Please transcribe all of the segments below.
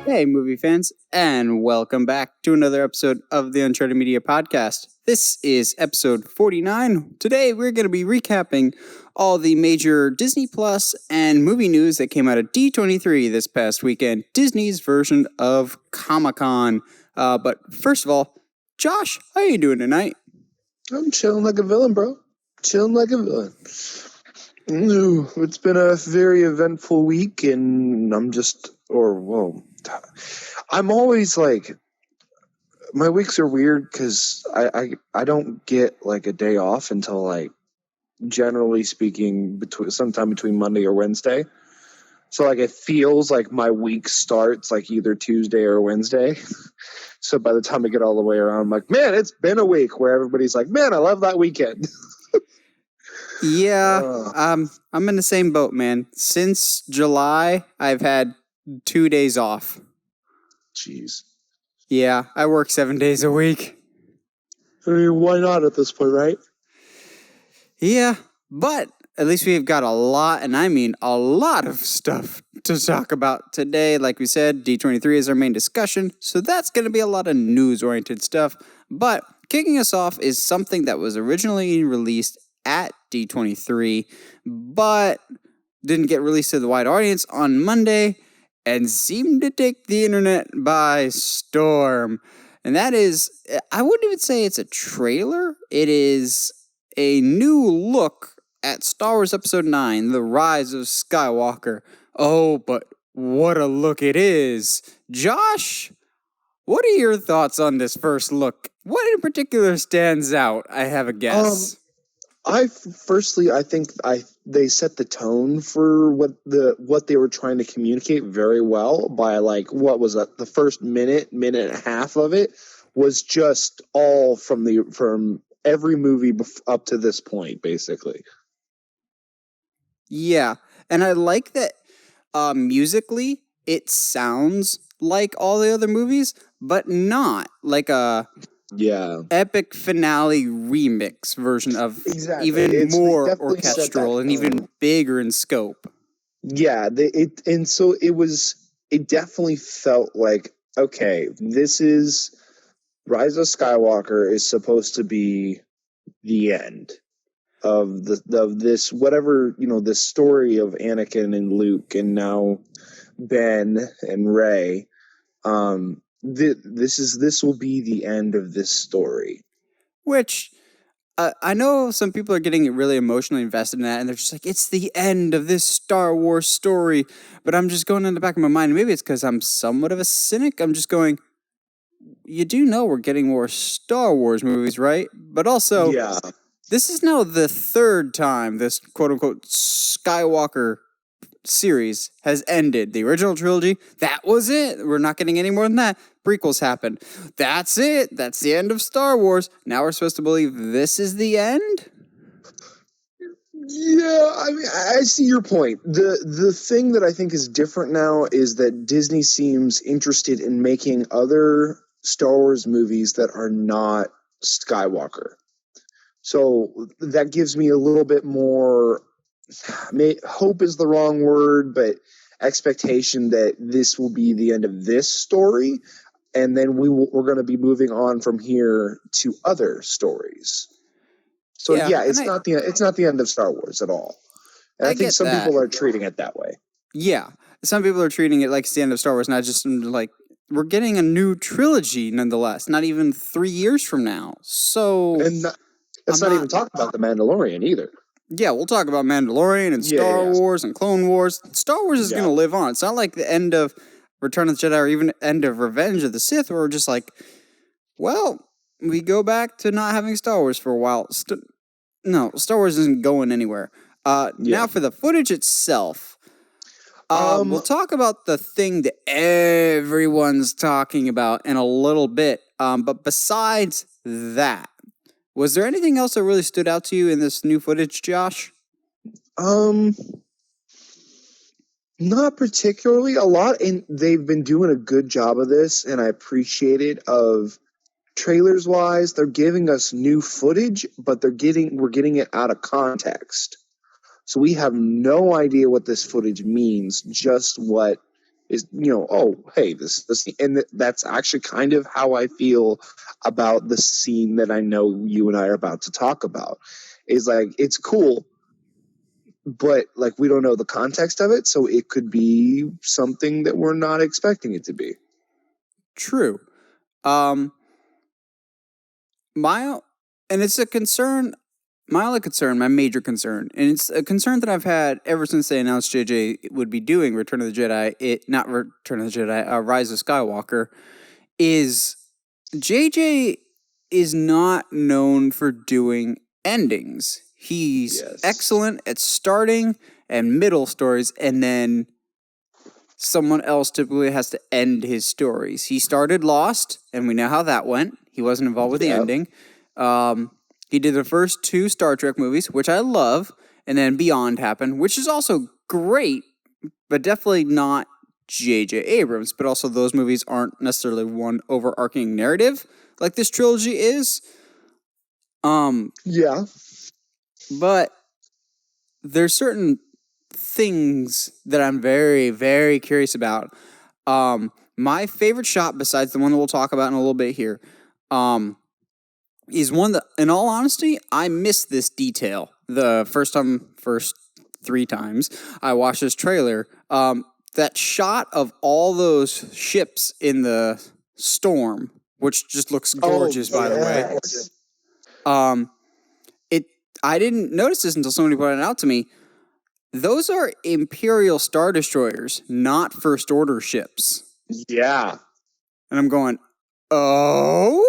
Hey, movie fans, and welcome back to another episode of the Uncharted Media Podcast. This is episode 49. Today, we're going to be recapping all the major Disney Plus and movie news that came out of D23 this past weekend, Disney's version of Comic-Con. But first of all, Josh, how you doing tonight? I'm chilling like a villain, bro. Chilling like a villain. It's been a very eventful week, and I'm always like, my weeks are weird because I don't get like a day off until like, generally speaking, sometime between Monday or Wednesday. So like it feels like my week starts like either Tuesday or Wednesday. So by the time I get all the way around, I'm like, man, it's been a week where everybody's like, man, I love that weekend. Yeah, I'm in the same boat, man. Since July, I've had 2 days off. Jeez. Yeah, I work 7 days a week. I mean, why not at this point, right? Yeah, but at least we've got a lot, and I mean a lot of stuff to talk about today. Like we said, D23 is our main discussion, so that's going to be a lot of news-oriented stuff. But kicking us off is something that was originally released at D23, but didn't get released to the wide audience on Monday and seemed to take the internet by storm. And that is, I wouldn't even say it's a trailer. It is a new look at Star Wars Episode 9, The Rise of Skywalker. Oh, but what a look it is. Josh, what are your thoughts on this first look? What in particular stands out? I have a guess. I think they set the tone for what they were trying to communicate very well by like, what was that? The first minute and a half of it was just all from every movie up to this point, basically. Yeah, and I like that musically it sounds like all the other movies, but not like a epic finale remix version of even more orchestral and even bigger in scope. Yeah, it definitely felt like, okay, this is Rise of Skywalker is supposed to be the end of this whatever, this story of Anakin and Luke and now Ben and Rey. This will be the end of this story. Which I know some people are getting really emotionally invested in that, and they're just like, it's the end of this Star Wars story. But I'm just going in the back of my mind, maybe it's because I'm somewhat of a cynic. I'm just going, you do know we're getting more Star Wars movies, right? But also, this is now the third time this quote-unquote Skywalker series has ended. The original trilogy, that was it. We're not getting any more than that. Prequels happened. That's it. That's the end of Star Wars. Now we're supposed to believe this is the end? Yeah, I mean, I see your point. The thing that I think is different now is that Disney seems interested in making other Star Wars movies that are not Skywalker. So that gives me a little bit more, hope is the wrong word, but expectation that this will be the end of this story, and then we're going to be moving on from here to other stories. So it's not the end of Star Wars at all. And I think some people are treating it that way. Yeah, some people are treating it like it's the end of Star Wars, not just like we're getting a new trilogy nonetheless. Not even 3 years from now. So let's not even talk about the Mandalorian either. Yeah, we'll talk about Mandalorian and Star Wars and Clone Wars. Star Wars is going to live on. It's not like the end of Return of the Jedi or even end of Revenge of the Sith, where we're just like, well, we go back to not having Star Wars for a while. No, Star Wars isn't going anywhere. Now for the footage itself, we'll talk about the thing that everyone's talking about in a little bit. But besides that, was there anything else that really stood out to you in this new footage, Josh? Not particularly. A lot, and they've been doing a good job of this, and I appreciate it. Of trailers wise, they're giving us new footage, but we're getting it out of context. So we have no idea what this footage means, just what is, oh, hey, this, and that's actually kind of how I feel about the scene that I know you and I are about to talk about. Is like, it's cool, but like, we don't know the context of it, so it could be something that we're not expecting it to be. True. And it's a concern. My only concern, my major concern, and it's a concern that I've had ever since they announced JJ would be doing Return of the Jedi, Rise of Skywalker, is JJ is not known for doing endings. He's excellent at starting and middle stories, and then someone else typically has to end his stories. He started Lost, and we know how that went. He wasn't involved with the ending. He did the first 2 Star Trek movies, which I love, and then Beyond happened, which is also great, but definitely not J.J. Abrams. But also those movies aren't necessarily one overarching narrative like this trilogy is. Yeah. But there's certain things that I'm very, very curious about. My favorite shot, besides the one that we'll talk about in a little bit here, is one that, in all honesty, I missed this detail the first 3 times I watched this trailer. That shot of all those ships in the storm, which just looks gorgeous, by the way. I didn't notice this until somebody pointed it out to me. Those are Imperial Star Destroyers, not First Order ships. Yeah. And I'm going, oh?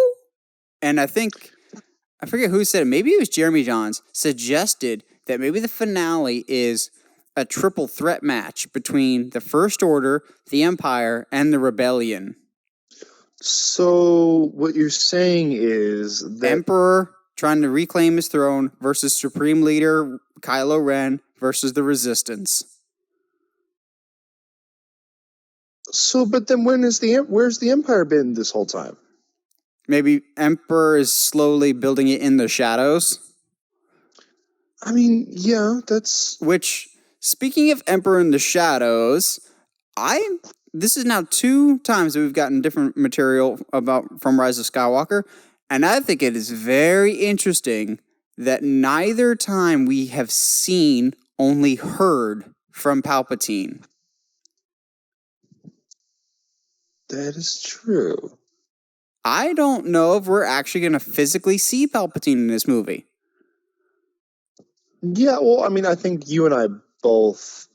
And I forget who said it. Maybe it was Jeremy Johns suggested that maybe the finale is a triple threat match between the First Order, the Empire, and the Rebellion. So what you're saying is that Emperor trying to reclaim his throne versus Supreme Leader Kylo Ren versus the Resistance. So, but then where's the Empire been this whole time? Maybe Emperor is slowly building it in the shadows. I mean, yeah, that's... Which, speaking of Emperor in the shadows, this is now 2 times that we've gotten different material from Rise of Skywalker, and I think it is very interesting that neither time we have seen, only heard from Palpatine. That is true. I don't know if we're actually going to physically see Palpatine in this movie. Yeah, well, I mean, I think you and I both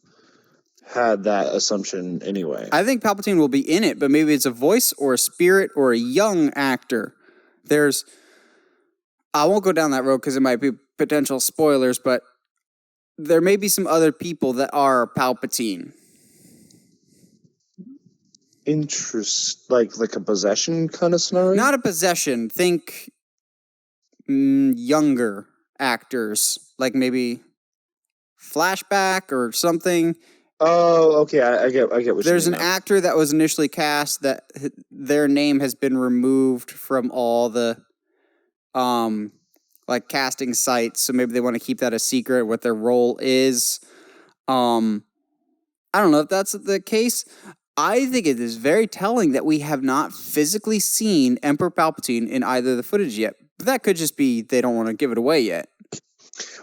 had that assumption anyway. I think Palpatine will be in it, but maybe it's a voice or a spirit or a young actor. I won't go down that road because it might be potential spoilers, but there may be some other people that are Palpatine. Like a possession kind of scenario? Not a possession. Think younger actors, like maybe flashback or something. Oh, okay. I get what you're saying. There's an actor that was initially cast that their name has been removed from all the like casting sites, so maybe they want to keep that a secret what their role is. I don't know if that's the case. I think it is very telling that we have not physically seen Emperor Palpatine in either of the footage yet. But that could just be they don't want to give it away yet.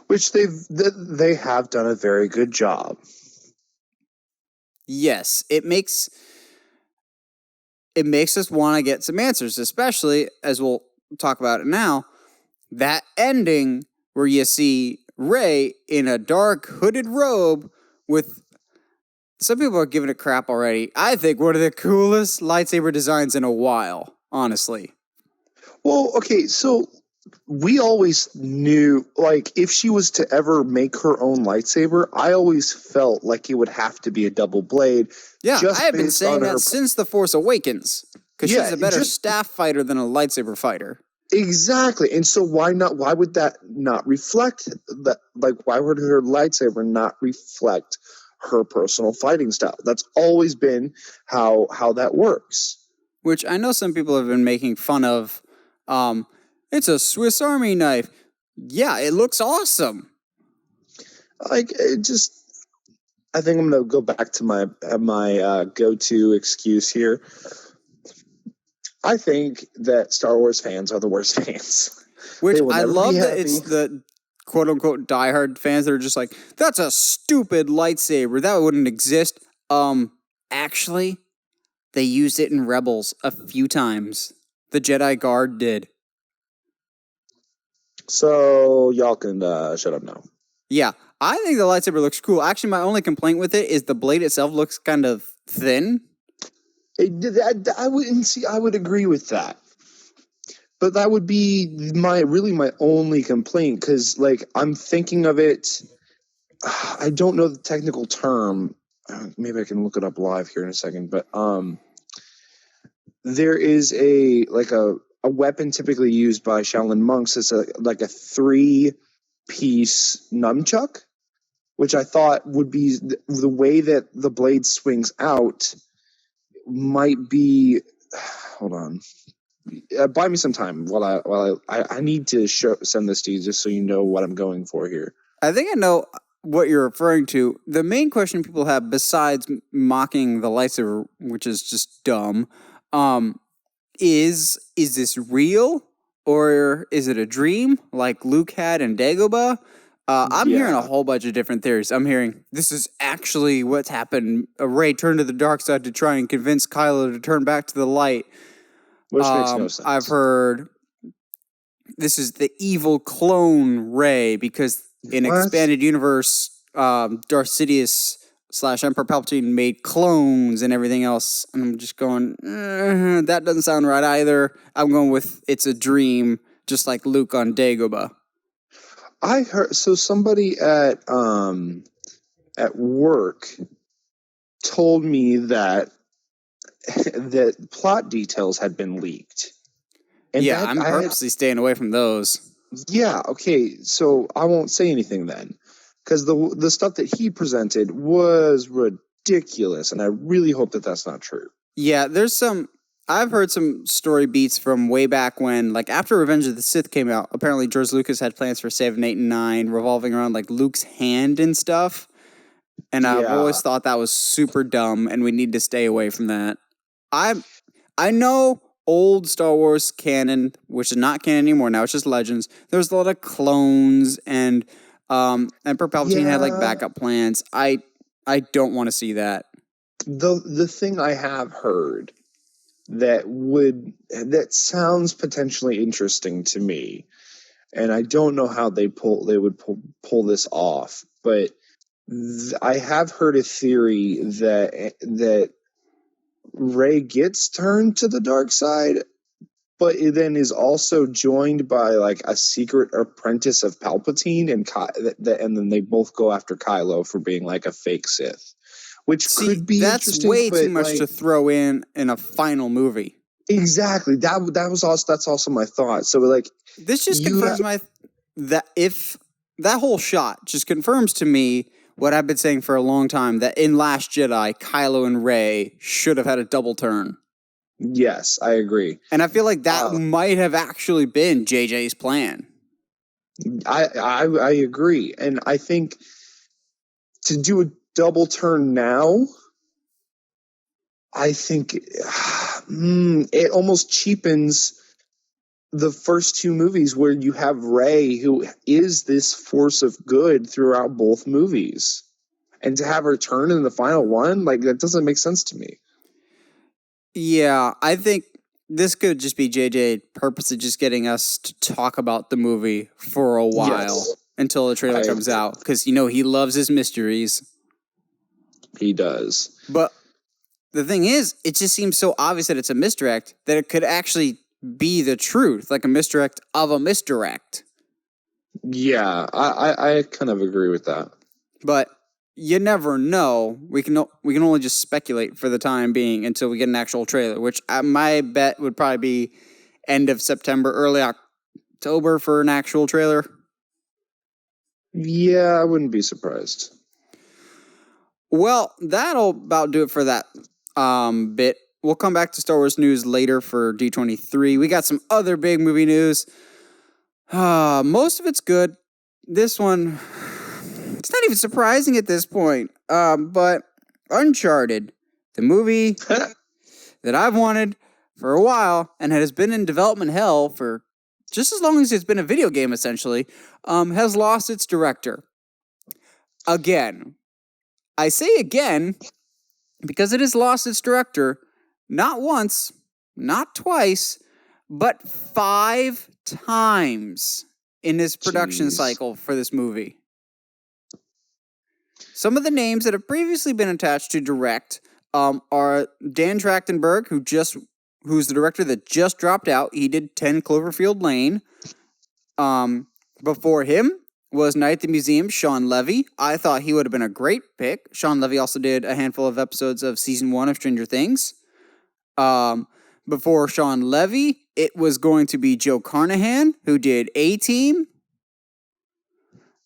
Which they have done a very good job. Yes, it makes us want to get some answers, especially, as we'll talk about it now, that ending where you see Rey in a dark hooded robe with... Some people are giving it crap already. I think one of the coolest lightsaber designs in a while, honestly. Well, okay, so we always knew, like, if she was to ever make her own lightsaber, I always felt like it would have to be a double blade. Yeah, I have been saying that since The Force Awakens, because she's a better staff fighter than a lightsaber fighter. Exactly, and so why would that not reflect that? Like, why would her lightsaber not reflect her personal fighting style? That's always been how that works. Which I know some people have been making fun of. It's a Swiss Army knife. Yeah, it looks awesome. Like, it just... I think I'm going to go back to my go-to excuse here. I think that Star Wars fans are the worst fans. Which They will I never love be that happy. it's the quote-unquote diehard fans that are just like, that's a stupid lightsaber. That wouldn't exist. Actually, they used it in Rebels a few times. The Jedi Guard did. So y'all can shut up now. Yeah, I think the lightsaber looks cool. Actually, my only complaint with it is the blade itself looks kind of thin. I wouldn't see. I would agree with that, but that would be my only complaint because, like, I'm thinking of it. I don't know the technical term. Maybe I can look it up live here in a second. But there is a weapon typically used by Shaolin monks. It's like a 3-piece nunchuck, which I thought would be the way that the blade swings out. Might be. Hold on. Buy me some time while I need to send this to you just so you know what I'm going for here. I think I know what you're referring to. The main question people have, besides mocking the lightsaber, which is just dumb, is this real or is it a dream like Luke had in Dagobah? I'm hearing a whole bunch of different theories. I'm hearing this is actually what's happened. Rey turned to the dark side to try and convince Kylo to turn back to the light. Which makes no sense. I've heard this is the evil clone Rey because in expanded universe, Darth Sidious / Emperor Palpatine made clones and everything else. And I'm just going, that doesn't sound right either. I'm going with it's a dream, just like Luke on Dagobah. I heard somebody at work told me that plot details had been leaked. And yeah, I'm purposely staying away from those. Yeah, okay, so I won't say anything then, because the stuff that he presented was ridiculous, and I really hope that that's not true. Yeah, I've heard some story beats from way back when, like after Revenge of the Sith came out, apparently George Lucas had plans for 7, 8, and 9 revolving around like Luke's hand and stuff. And I've always thought that was super dumb and we need to stay away from that. I know old Star Wars canon, which is not canon anymore now, it's just legends. There's a lot of clones and Emperor Palpatine had like backup plans. I don't want to see that. The thing I have heard that sounds potentially interesting to me, and I don't know how they would pull this off, but I have heard a theory that Rey gets turned to the dark side, but it then is also joined by like a secret apprentice of Palpatine, and then they both go after Kylo for being like a fake Sith. Which could be interesting. That's way too much to throw in a final movie. Exactly. That's also my thought. So like this just confirms that whole shot just confirms to me what I've been saying for a long time, that in Last Jedi, Kylo and Rey should have had a double turn. Yes, I agree. And I feel like that might have actually been JJ's plan. I agree. And I think to do a double turn now, I think it almost cheapens the first two movies where you have Rey, who is this force of good throughout both movies. And to have her turn in the final one, like, that doesn't make sense to me. Yeah, I think this could just be JJ purposely just getting us to talk about the movie for a while until the trailer comes out. Because, he loves his mysteries. He does. But the thing is, it just seems so obvious that it's a misdirect that it could actually be the truth, like a misdirect of a misdirect. Yeah, I kind of agree with that. But you never know. We can only just speculate for the time being until we get an actual trailer, which my bet would probably be end of September, early October for an actual trailer. Yeah, I wouldn't be surprised. Well, that'll about do it for that bit. We'll come back to Star Wars news later for D23. We got some other big movie news. Most of it's good. This one, It's not even surprising at this point. But Uncharted, the movie that I've wanted for a while and has been in development hell for just as long as it's been a video game, essentially, has lost its director. Again. I say again because it has lost its director not once, not twice, but 5 times in this production cycle for this movie. Some of the names that have previously been attached to direct are Dan Trachtenberg, who's the director that just dropped out. He did 10 Cloverfield Lane. Before him was Night at the Museum, Sean Levy. I thought he would have been a great pick. Sean Levy also did a handful of episodes of Season 1 of Stranger Things. Before Sean Levy, it was going to be Joe Carnahan, who did A-Team.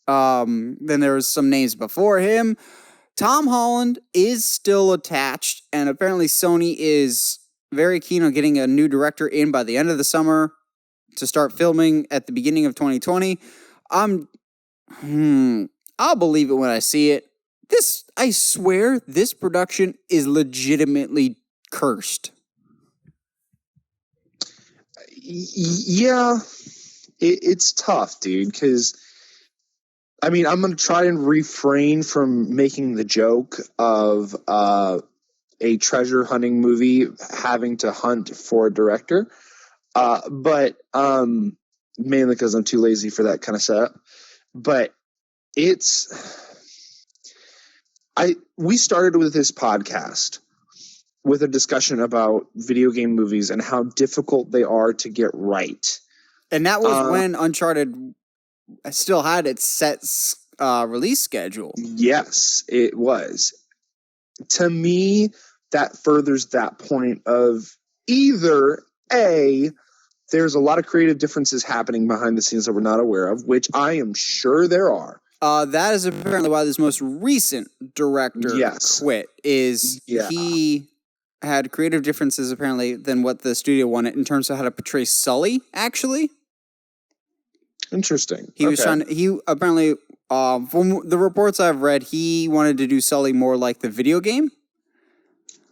Then there was some names before him. Tom Holland is still attached, and apparently Sony is very keen on getting a new director in by the end of the summer to start filming at the beginning of 2020. I'll believe it when I see it. I swear, this production is legitimately cursed. Yeah, it's tough, dude, because I mean, I'm going to try and refrain from making the joke of a treasure hunting movie having to hunt for a director, but mainly because I'm too lazy for that kind of setup. But we started with this podcast with a discussion about video game movies and how difficult they are to get right. And that was when Uncharted still had its set release schedule. Yes, it was. To me, that furthers that point of either A, there's a lot of creative differences happening behind the scenes that we're not aware of, which I am sure there are. That is apparently why this most recent director quit, he had creative differences apparently than what the studio wanted in terms of how to portray Sully, actually. Interesting. He apparently, from the reports I've read, he wanted to do Sully more like the video game.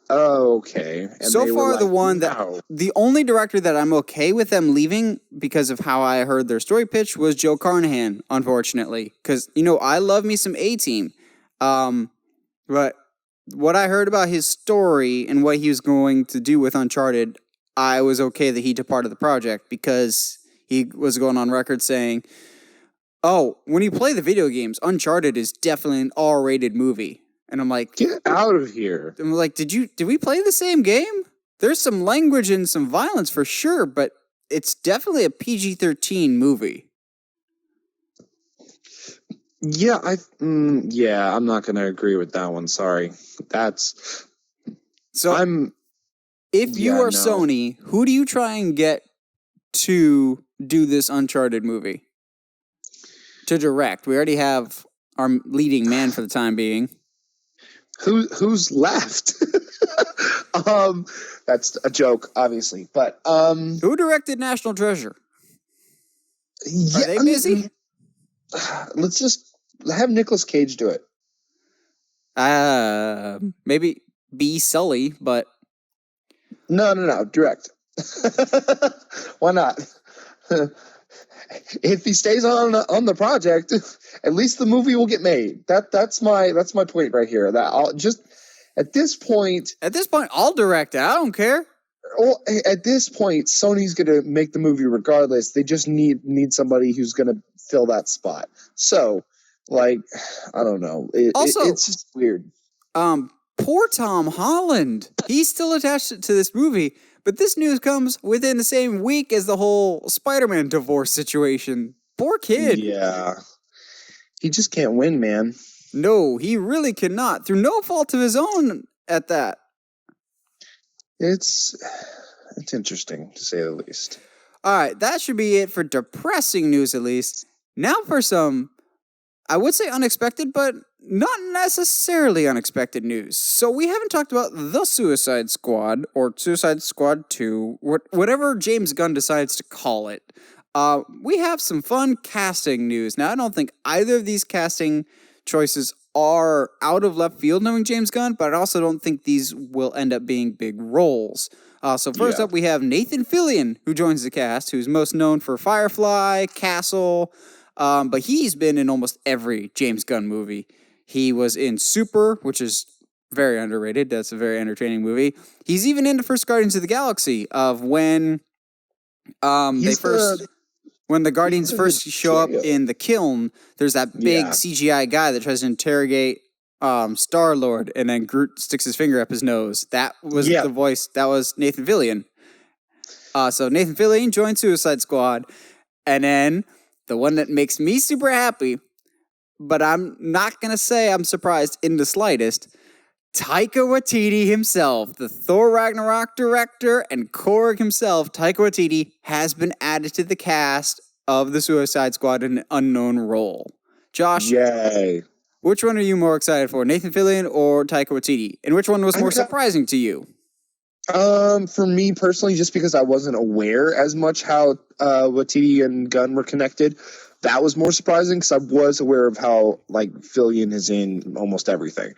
Oh, okay. And so far, the only director that I'm okay with them leaving because of how I heard their story pitch was Joe Carnahan, unfortunately. Because, I love me some A-Team. But what I heard about his story and what he was going to do with Uncharted, I was okay that he departed the project because he was going on record saying, when you play the video games, Uncharted is definitely an R-rated movie. And I'm like, get out of here. I'm like, did we play the same game? There's some language and some violence for sure, but it's definitely a PG-13 movie. Yeah, I'm not going to agree with that one. Sorry. If you are Sony, who do you try and get to do this Uncharted movie? To direct. We already have our leading man for the time being. Who's left? That's a joke, obviously. But who directed National Treasure? Are they busy? Let's just have Nicolas Cage do it. Maybe be Sully, but no, direct. Why not? If he stays on the project, at least the movie will get made. That's my point right here. That I'll just at this point, I'll direct it. I don't care. Well, at this point, Sony's going to make the movie regardless. They just need somebody who's going to fill that spot. So, I don't know. It's just weird. Poor Tom Holland. He's still attached to this movie. But this news comes within the same week as the whole Spider-Man divorce situation. Poor kid. Yeah. He just can't win, man. No, he really cannot. Through no fault of his own at that. It's interesting, to say the least. All right, that should be it for depressing news, at least. Now for some, I would say unexpected, but not necessarily unexpected news. So we haven't talked about The Suicide Squad, or Suicide Squad 2, whatever James Gunn decides to call it. We have some fun casting news. Now, I don't think either of these casting choices are out of left field knowing James Gunn, but I also don't think these will end up being big roles. So first up, we have Nathan Fillion, who joins the cast, who's most known for Firefly, Castle, but he's been in almost every James Gunn movie. He was in Super, which is very underrated. That's a very entertaining movie. He's even in the first Guardians of the Galaxy of when when the Guardians first show up in the kiln. There's that big CGI guy that tries to interrogate Star-Lord, and then Groot sticks his finger up his nose. That was the voice. That was Nathan Fillion. So Nathan Fillion joined Suicide Squad, and then the one that makes me super happy, but I'm not gonna say I'm surprised in the slightest. Taika Waititi himself, the Thor Ragnarok director and Korg himself, Taika Waititi has been added to the cast of the Suicide Squad in an unknown role. Josh, yay! Which one are you more excited for, Nathan Fillion or Taika Waititi? And which one was more surprising to you? For me personally, just because I wasn't aware as much how Waititi and Gunn were connected, that was more surprising because I was aware of how like Fillion is in almost everything.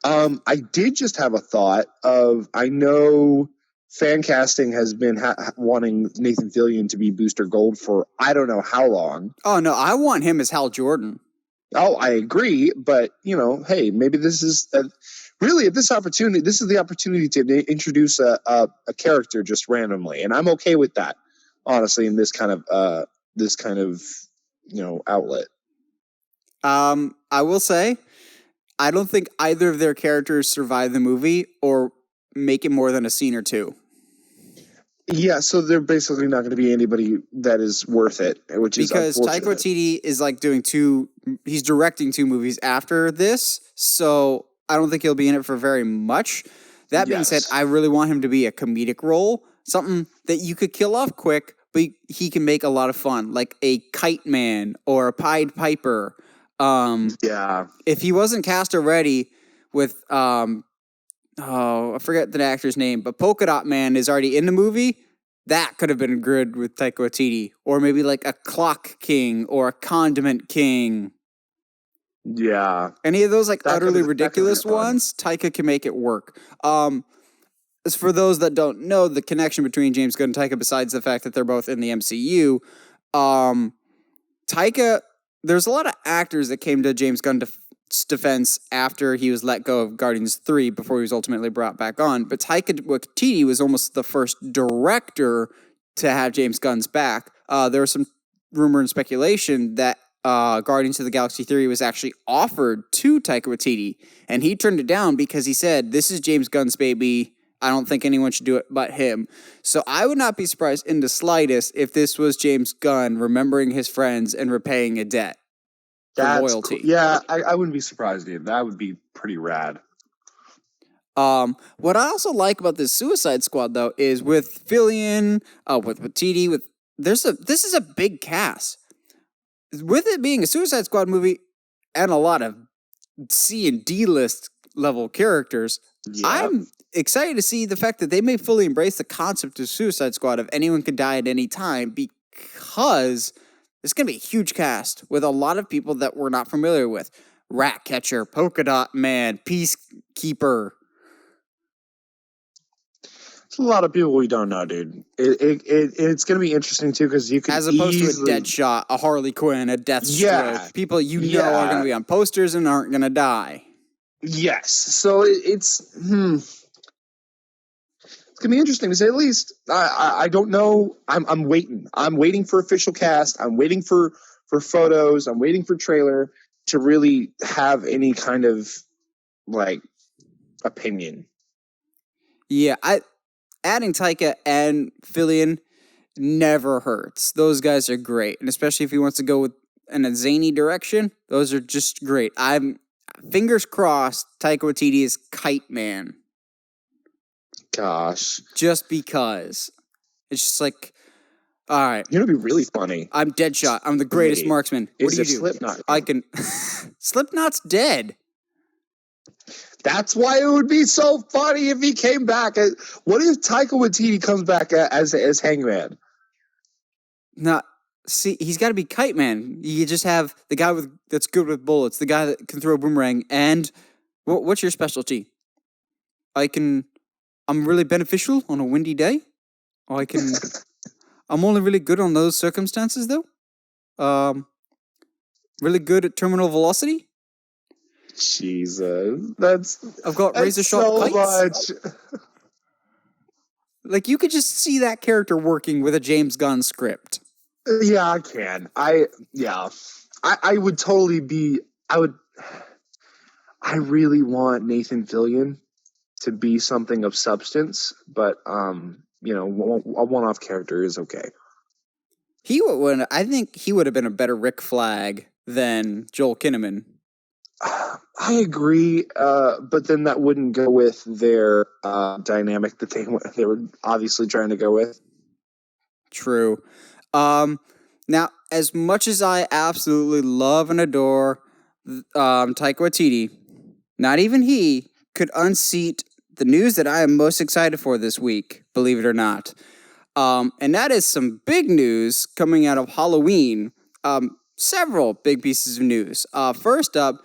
I did just have a thought of, I know fan casting has been wanting Nathan Fillion to be Booster Gold for I don't know how long. Oh no, I want him as Hal Jordan. Oh, I agree, but hey, maybe this is really at this opportunity. This is the opportunity to introduce a character just randomly, and I'm okay with that, honestly. In this kind of outlet. I will say, I don't think either of their characters survive the movie or make it more than a scene or two. Yeah, so they're basically not going to be anybody that is worth it, which is because Taika Waititi is like he's directing 2 movies after this, so I don't think he'll be in it for very much. That being said, I really want him to be a comedic role, something that you could kill off quick, but he can make a lot of fun, like a Kite Man or a Pied Piper. If he wasn't cast already with I forget the actor's name, but Polka Dot Man is already in the movie. That could have been good with Taika Waititi, or maybe like a Clock King or a Condiment King. Yeah, any of those like utterly ridiculous ones, Taika can make it work. As for those that don't know the connection between James Gunn and Taika, besides the fact that they're both in the MCU, Taika. There's a lot of actors that came to James Gunn's defense after he was let go of Guardians 3 before he was ultimately brought back on. But Taika Waititi was almost the first director to have James Gunn's back. There was some rumor and speculation that Guardians of the Galaxy 3 was actually offered to Taika Waititi, and he turned it down because he said, "This is James Gunn's baby. I don't think anyone should do it but him." So I would not be surprised in the slightest if this was James Gunn remembering his friends and repaying a debt for loyalty. Cool. Yeah, I wouldn't be surprised either. That would be pretty rad. What I also like about this Suicide Squad, though, is with Fillion, with Waititi, this is a big cast. With it being a Suicide Squad movie and a lot of C and D list level characters, I'm excited to see the fact that they may fully embrace the concept of Suicide Squad of anyone can die at any time, because it's going to be a huge cast with a lot of people that we're not familiar with. Ratcatcher, Polka Dot Man, Peacekeeper. It's a lot of people we don't know, dude. It's going to be interesting, too, because you can as opposed to a Deadshot, a Harley Quinn, a Deathstroke. People know are going to be on posters and aren't going to die. Yes. So it's going to be interesting to say the least. I don't know. I'm waiting. I'm waiting for official cast. I'm waiting for photos. I'm waiting for trailer to really have any kind of like opinion. Yeah, adding Taika and Fillion never hurts. Those guys are great, and especially if he wants to go in a zany direction, those are just great. I'm fingers crossed. Taika Waititi is Kite Man. Gosh. Just because. It's just like, all right. You're going to be really funny. I'm Deadshot. I'm the greatest marksman. What do you do? Slipknot? I can... Slipknot's dead. That's why it would be so funny if he came back. What if Taika Waititi comes back as Hangman? Not see, he's got to be Kite Man. You just have the guy that's good with bullets, the guy that can throw a boomerang, and what's your specialty? I'm really beneficial on a windy day. I'm only really good on those circumstances, though. Really good at terminal velocity. Jesus, I've got razor sharp so kites. much. Like, you could just see that character working with a James Gunn script. Yeah, I can. I would totally be. I really want Nathan Fillion to be something of substance, but a one-off character is okay. I think he would have been a better Rick Flag than Joel Kinnaman. I agree, but then that wouldn't go with their dynamic that they were obviously trying to go with. True. Now, as much as I absolutely love and adore Taika Waititi, not even he could unseat the news that I am most excited for this week, believe it or not. And that is some big news coming out of Halloween. Several big pieces of news. First up,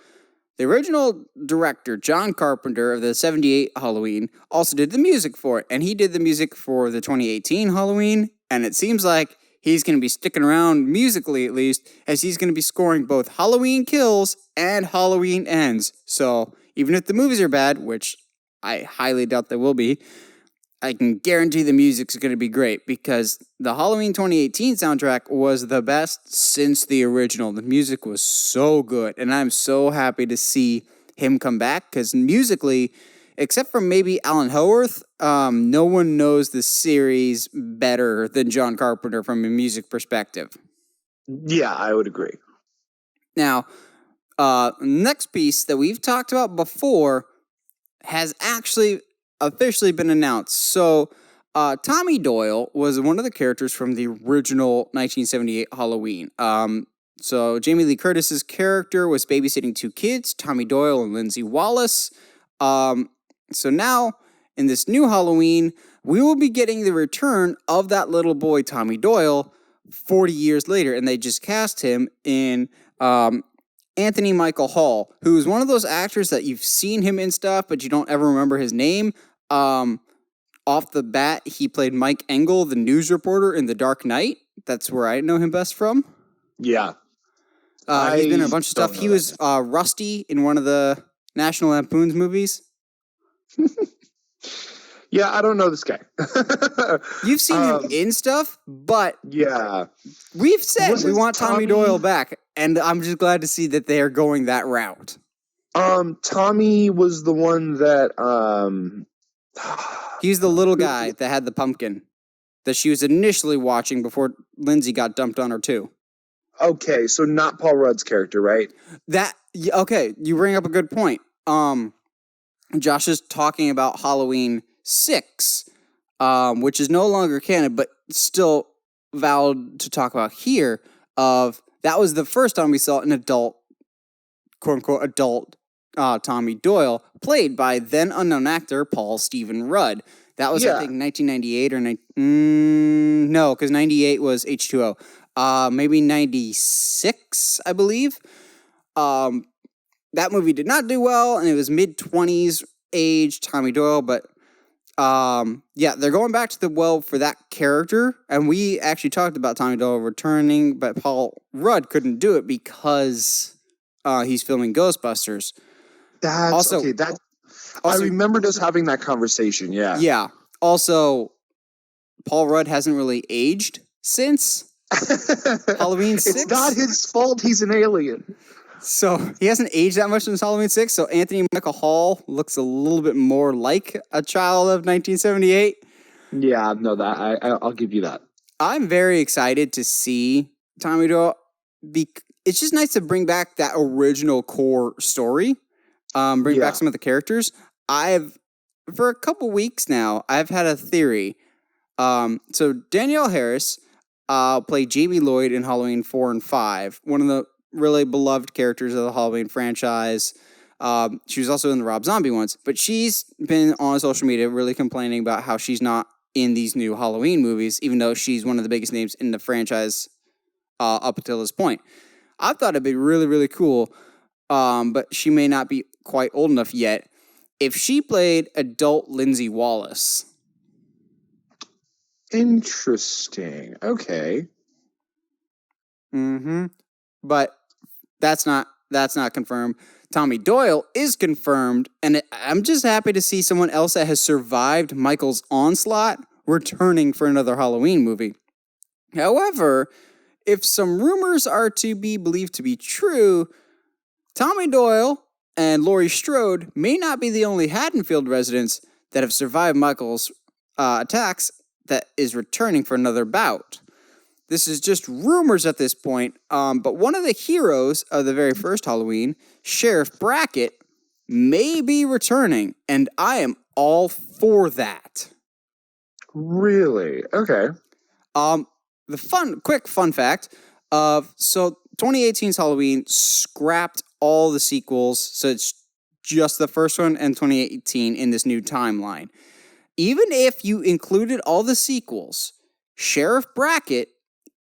the original director, John Carpenter of the 78 Halloween, also did the music for it. And he did the music for the 2018 Halloween. And it seems like he's going to be sticking around musically, at least, as he's going to be scoring both Halloween Kills and Halloween Ends. So even if the movies are bad, which I highly doubt they will be, I can guarantee the music's going to be great because the Halloween 2018 soundtrack was the best since the original. The music was so good, and I'm so happy to see him come back because musically, except for maybe Alan Howarth, no one knows the series better than John Carpenter from a music perspective. Yeah, I would agree. Now, next piece that we've talked about before has actually officially been announced. So, Tommy Doyle was one of the characters from the original 1978 Halloween. So Jamie Lee Curtis's character was babysitting two kids, Tommy Doyle and Lindsay Wallace. So now, in this new Halloween, we will be getting the return of that little boy, Tommy Doyle, 40 years later, and they just cast him in Anthony Michael Hall, who is one of those actors that you've seen him in stuff, but you don't ever remember his name. Off the bat, he played Mike Engel, the news reporter in The Dark Knight. That's where I know him best from. Yeah. He's been in a bunch of stuff. He was Rusty in one of the National Lampoon's movies. Yeah, I don't know this guy. You've seen him in stuff, but yeah, we've said we want Tommy Doyle back, and I'm just glad to see that they are going that route. Tommy was the one that he's the little guy that had the pumpkin that she was initially watching before Lindsay got dumped on her too. Okay, so not Paul Rudd's character, right? Okay, you bring up a good point. Josh is talking about Halloween 6, which is no longer canon, but still valid to talk about here. That was the first time we saw an adult, quote unquote, adult Tommy Doyle, played by then unknown actor Paul Stephen Rudd. That was, I think, 1998 or no, because 98 was H2O. Maybe 96, I believe. That movie did not do well, and it was mid-20s age Tommy Doyle, but they're going back to the well for that character, and we actually talked about Tommy Doyle returning, but Paul Rudd couldn't do it because he's filming Ghostbusters. I remembered us having that conversation, yeah. Yeah. Also, Paul Rudd hasn't really aged since Halloween 6. It's not his fault he's an alien. So he hasn't aged that much since Halloween 6, so Anthony Michael Hall looks a little bit more like a child of 1978. Yeah, no, I'll give you that. I'm very excited to see Tommy Doyle. It's just nice to bring back that original core story. Bring back some of the characters. For a couple weeks now, I've had a theory. So Danielle Harris played Jamie Lloyd in Halloween 4 and 5, one of the really beloved characters of the Halloween franchise. She was also in the Rob Zombie ones, but she's been on social media really complaining about how she's not in these new Halloween movies, even though she's one of the biggest names in the franchise up until this point. I thought it'd be really, really cool, but she may not be quite old enough yet, if she played adult Lindsay Wallace. Interesting. Okay. Mm-hmm. But that's not confirmed. Tommy Doyle is confirmed, and I'm just happy to see someone else that has survived Michael's onslaught returning for another Halloween movie. However, if some rumors are to be believed to be true, Tommy Doyle and Laurie Strode may not be the only Haddonfield residents that have survived Michael's attacks that is returning for another bout. This is just rumors at this point, but one of the heroes of the very first Halloween, Sheriff Brackett, may be returning, and I am all for that. Really? Okay. The quick fun fact so 2018's Halloween scrapped all the sequels, so it's just the first one and 2018 in this new timeline. Even if you included all the sequels, Sheriff Brackett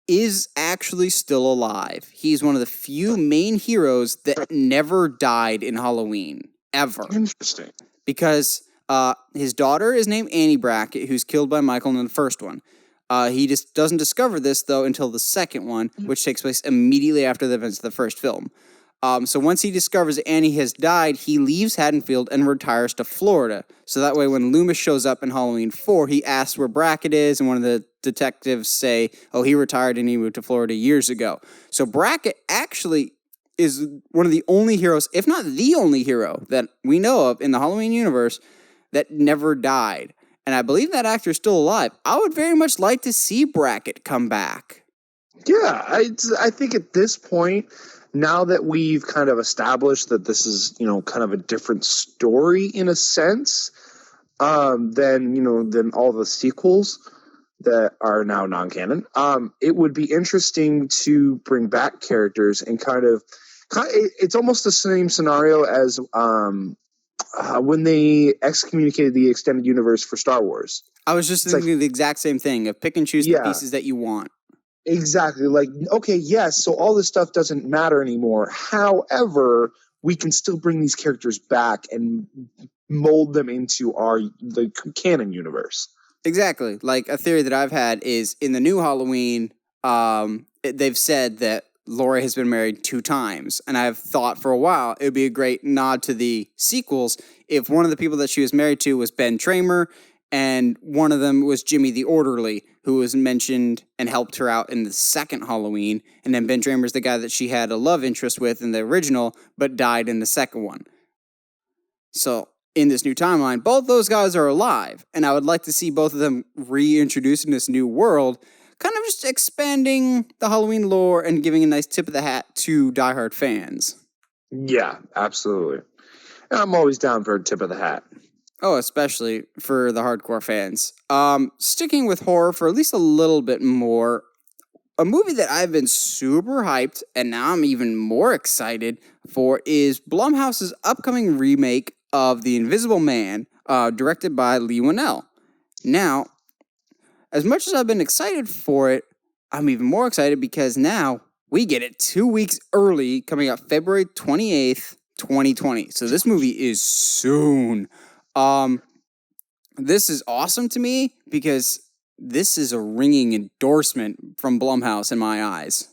is actually still alive. He's one of the few main heroes that never died in Halloween, ever. Interesting. Because his daughter is named Annie Brackett, who's killed by Michael in the first one. He just doesn't discover this, though, until the second one, which takes place immediately after the events of the first film. So once he discovers Annie has died, he leaves Haddonfield and retires to Florida. So that way, when Loomis shows up in Halloween 4, he asks where Brackett is, and one of the detectives say, oh, he retired and he moved to Florida years ago. So Brackett actually is one of the only heroes, if not the only hero, that we know of in the Halloween universe that never died. And I believe that actor is still alive. I would very much like to see Brackett come back. Yeah, I think at this point, now that we've kind of established that this is, kind of a different story in a sense, than all the sequels that are now non-canon, it would be interesting to bring back characters and it's almost the same scenario as when they excommunicated the extended universe for Star Wars. I was just thinking the exact same thing, of pick and choose the pieces that you want. Exactly. Like, okay, yes, so all this stuff doesn't matter anymore. However, we can still bring these characters back and mold them into the canon universe. Exactly. Like, a theory that I've had is in the new Halloween, they've said that Laurie has been married 2 times. And I've thought for a while it would be a great nod to the sequels if one of the people that she was married to was Ben Tramer, and one of them was Jimmy the Orderly, who was mentioned and helped her out in the second Halloween. And then Ben Tramer's the guy that she had a love interest with in the original, but died in the second one. So in this new timeline, both those guys are alive. And I would like to see both of them reintroduced in this new world, kind of just expanding the Halloween lore and giving a nice tip of the hat to diehard fans. Yeah, absolutely. And I'm always down for a tip of the hat. Oh, especially for the hardcore fans. Sticking with horror for at least a little bit more, a movie that I've been super hyped, and now I'm even more excited for, is Blumhouse's upcoming remake of The Invisible Man, directed by Leigh Whannell. Now, as much as I've been excited for it, I'm even more excited because now we get it 2 weeks early, coming out February 28th, 2020. So this movie is soon. This is awesome to me because this is a ringing endorsement from Blumhouse in my eyes.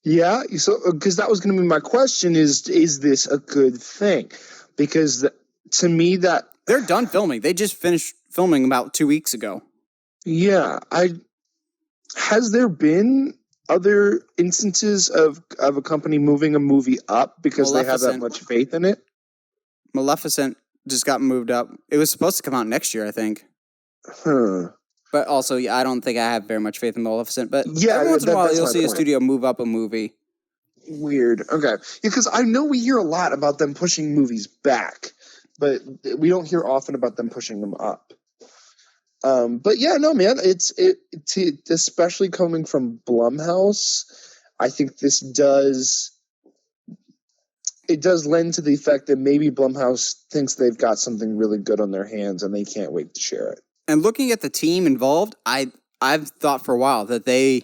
Yeah, so because that was going to be my question: is this a good thing? Because to me, that they're done filming. They just finished filming about 2 weeks ago. Yeah, has there been other instances of a company moving a movie up because they have that much faith in it? Maleficent just got moved up. It was supposed to come out next year, I think. Huh. But also, I don't think I have very much faith in Maleficent. But yeah, every once in a while, you'll see a studio move up a movie. Weird. Okay. Because I know we hear a lot about them pushing movies back, but we don't hear often about them pushing them up. But yeah, no, man, especially coming from Blumhouse, I think this does lend to the effect that maybe Blumhouse thinks they've got something really good on their hands and they can't wait to share it. And looking at the team involved, I've thought for a while that they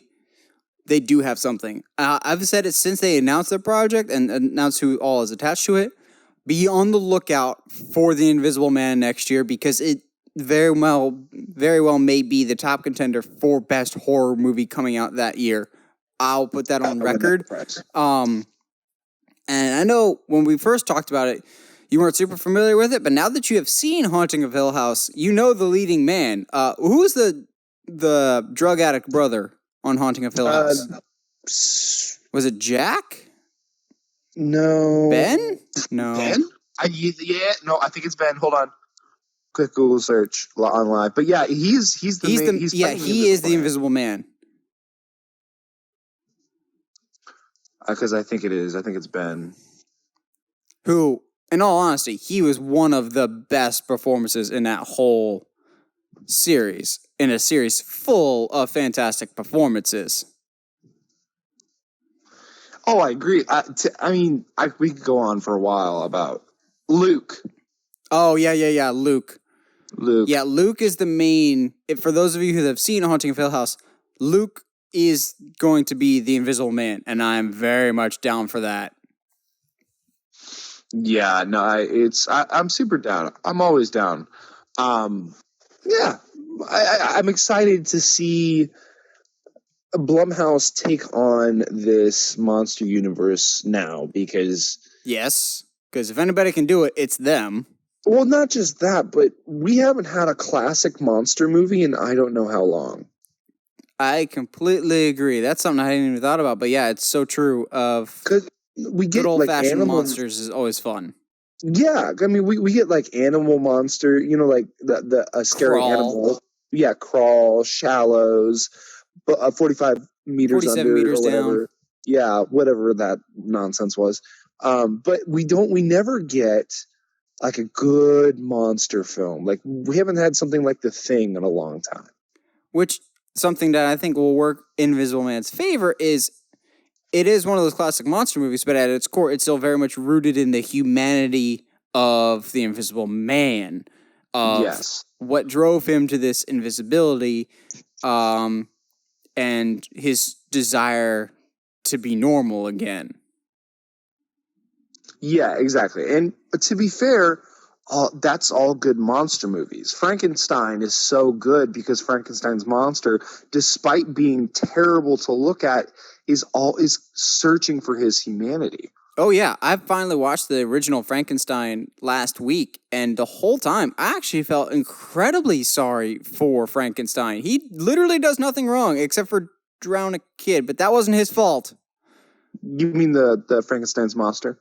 they do have something. I've said it since they announced their project and announced who all is attached to it. Be on the lookout for The Invisible Man next year because it very well may be the top contender for best horror movie coming out that year. I'll put that on record. And I know when we first talked about it, you weren't super familiar with it, but now that you have seen Haunting of Hill House, you know the leading man. Who's the drug addict brother on Haunting of Hill House? Was it Jack? No. Ben? No. Ben? I think it's Ben. Hold on. Quick Google search on live. But yeah, he is the Invisible Man. Because I think it is. I think it's Ben. Who, in all honesty, he was one of the best performances in that whole series. In a series full of fantastic performances. Oh, I agree. We could go on for a while about Luke. Oh, yeah, Luke. Yeah, Luke is the main... For those of you who have seen Haunting of Hill House, Luke is going to be the Invisible Man, and I'm very much down for that. Yeah, no, I'm super down. I'm always down. Yeah, I'm excited to see Blumhouse take on this monster universe now because... Yes, because if anybody can do it, it's them. Well, not just that, but we haven't had a classic monster movie in I don't know how long. I completely agree. That's something I hadn't even thought about, but yeah, it's so true. Because we get good old-fashioned animal monsters is always fun. Yeah, I mean, we get animal monster, like a scary Crawl. Animal. Yeah, Crawl, Shallows, 45 meters 47 under meters or whatever. down. Yeah, whatever that nonsense was. But we never get a good monster film. We haven't had something like The Thing in a long time. Which, something that I think will work in Invisible Man's favor is it is one of those classic monster movies, but at its core, it's still very much rooted in the humanity of the Invisible Man. Yes. What drove him to this invisibility, and his desire to be normal again. Yeah, exactly. And to be fair, that's all good monster movies. Frankenstein is so good because Frankenstein's monster, despite being terrible to look at, is searching for his humanity. Oh yeah, I finally watched the original Frankenstein last week, and the whole time I actually felt incredibly sorry for Frankenstein. He literally does nothing wrong except for drown a kid, but that wasn't his fault. You mean the Frankenstein's monster?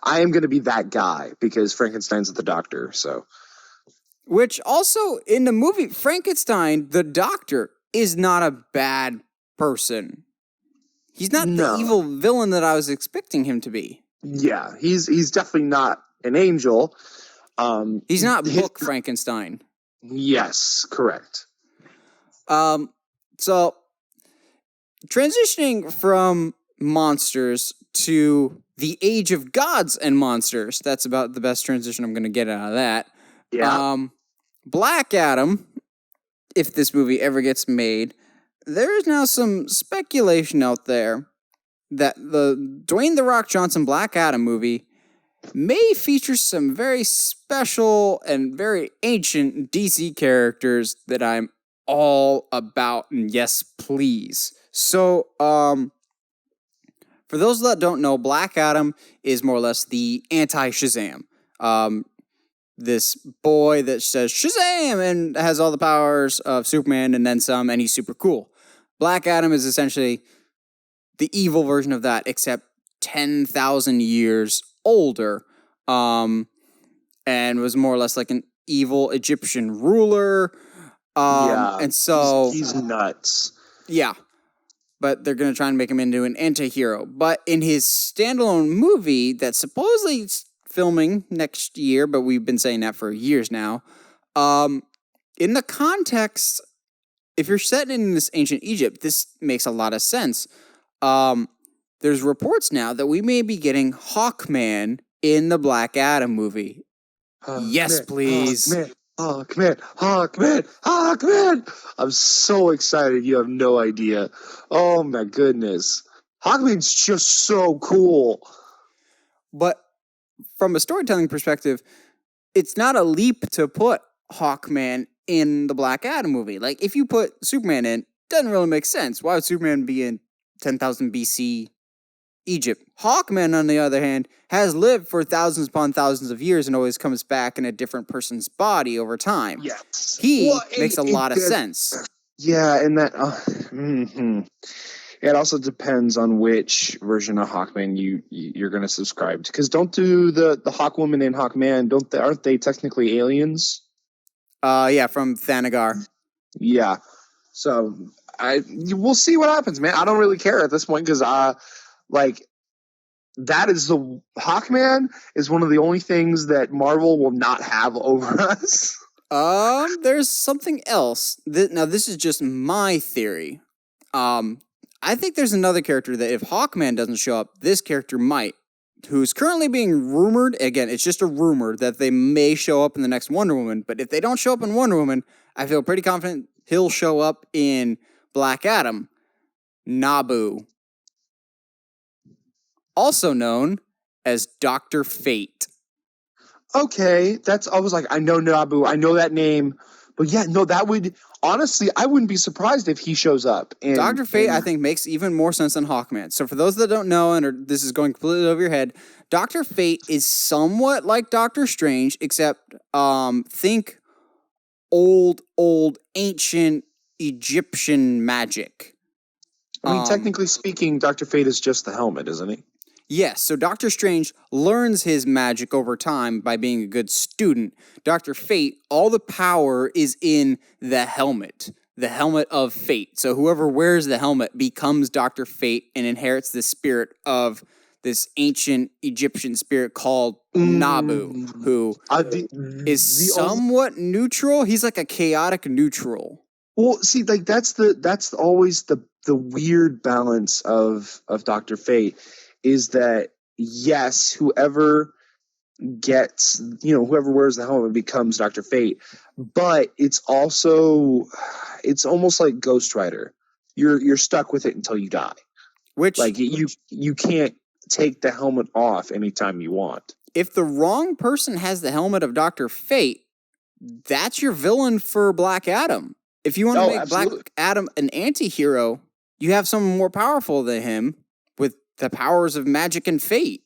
I am going to be that guy because Frankenstein's the doctor, so. Which also, in the movie, Frankenstein, the doctor, is not a bad person. He's not the evil villain that I was expecting him to be. Yeah, he's definitely not an angel. He's not book Frankenstein. Yes, correct. So, transitioning from monsters to the age of gods and monsters. That's about the best transition I'm going to get out of that. Yeah. Black Adam, if this movie ever gets made, there is now some speculation out there that the Dwayne "The Rock" Johnson Black Adam movie may feature some very special and very ancient DC characters that I'm all about, and yes, please. So, for those that don't know, Black Adam is more or less the anti-Shazam. This boy that says Shazam and has all the powers of Superman and then some, and he's super cool. Black Adam is essentially the evil version of that, except 10,000 years older, and was more or less like an evil Egyptian ruler. And so he's nuts. Yeah. But they're going to try and make him into an anti-hero. But in his standalone movie that's supposedly filming next year, but we've been saying that for years now, in the context, if you're set in this ancient Egypt, this makes a lot of sense. There's reports now that we may be getting Hawkman in the Black Adam movie. Yes, please. Hawkman, Hawkman, Hawkman. I'm so excited. You have no idea. Oh my goodness. Hawkman's just so cool. But from a storytelling perspective, it's not a leap to put Hawkman in the Black Adam movie. Like, if you put Superman in, doesn't really make sense. Why would Superman be in 10,000 BC Egypt? Hawkman, on the other hand, has lived for thousands upon thousands of years and always comes back in a different person's body over time. Yes. He makes a lot of sense. Yeah, and that it also depends on which version of Hawkman you're going to subscribe to. Because don't do the Hawkwoman and Hawkman, aren't they technically aliens? Yeah, from Thanagar. Yeah. So we'll see what happens, man. I don't really care at this point because that is the Hawkman is one of the only things that Marvel will not have over us. There's something else. Now, this is just my theory. I think there's another character that if Hawkman doesn't show up, this character might, who's currently being rumored. Again, it's just a rumor that they may show up in the next Wonder Woman. But if they don't show up in Wonder Woman, I feel pretty confident he'll show up in Black Adam. Nabu. Also known as Dr. Fate. Okay, I was like, I know Nabu, I know that name. But yeah, no, that would, honestly, I wouldn't be surprised if he shows up. Dr. Fate, I think, makes even more sense than Hawkman. So for those that don't know, and this is going completely over your head, Dr. Fate is somewhat like Doctor Strange, except think old, ancient Egyptian magic. I mean, technically speaking, Dr. Fate is just the helmet, isn't he? Yes, so Doctor Strange learns his magic over time by being a good student. Dr. Fate, all the power is in the helmet of fate. So whoever wears the helmet becomes Dr. Fate and inherits the spirit of this ancient Egyptian spirit called Nabu, who is somewhat neutral. He's like a chaotic neutral. Well, see, like that's always the weird balance of Dr. Fate. Is that, yes, whoever wears the helmet becomes Dr. Fate, but it's almost like Ghost Rider. You're stuck with it until you die. Which, like, you can't take the helmet off anytime you want. If the wrong person has the helmet of Dr. Fate, that's your villain for Black Adam. If you want to make Black Adam an anti-hero, you have someone more powerful than him with the powers of magic and fate.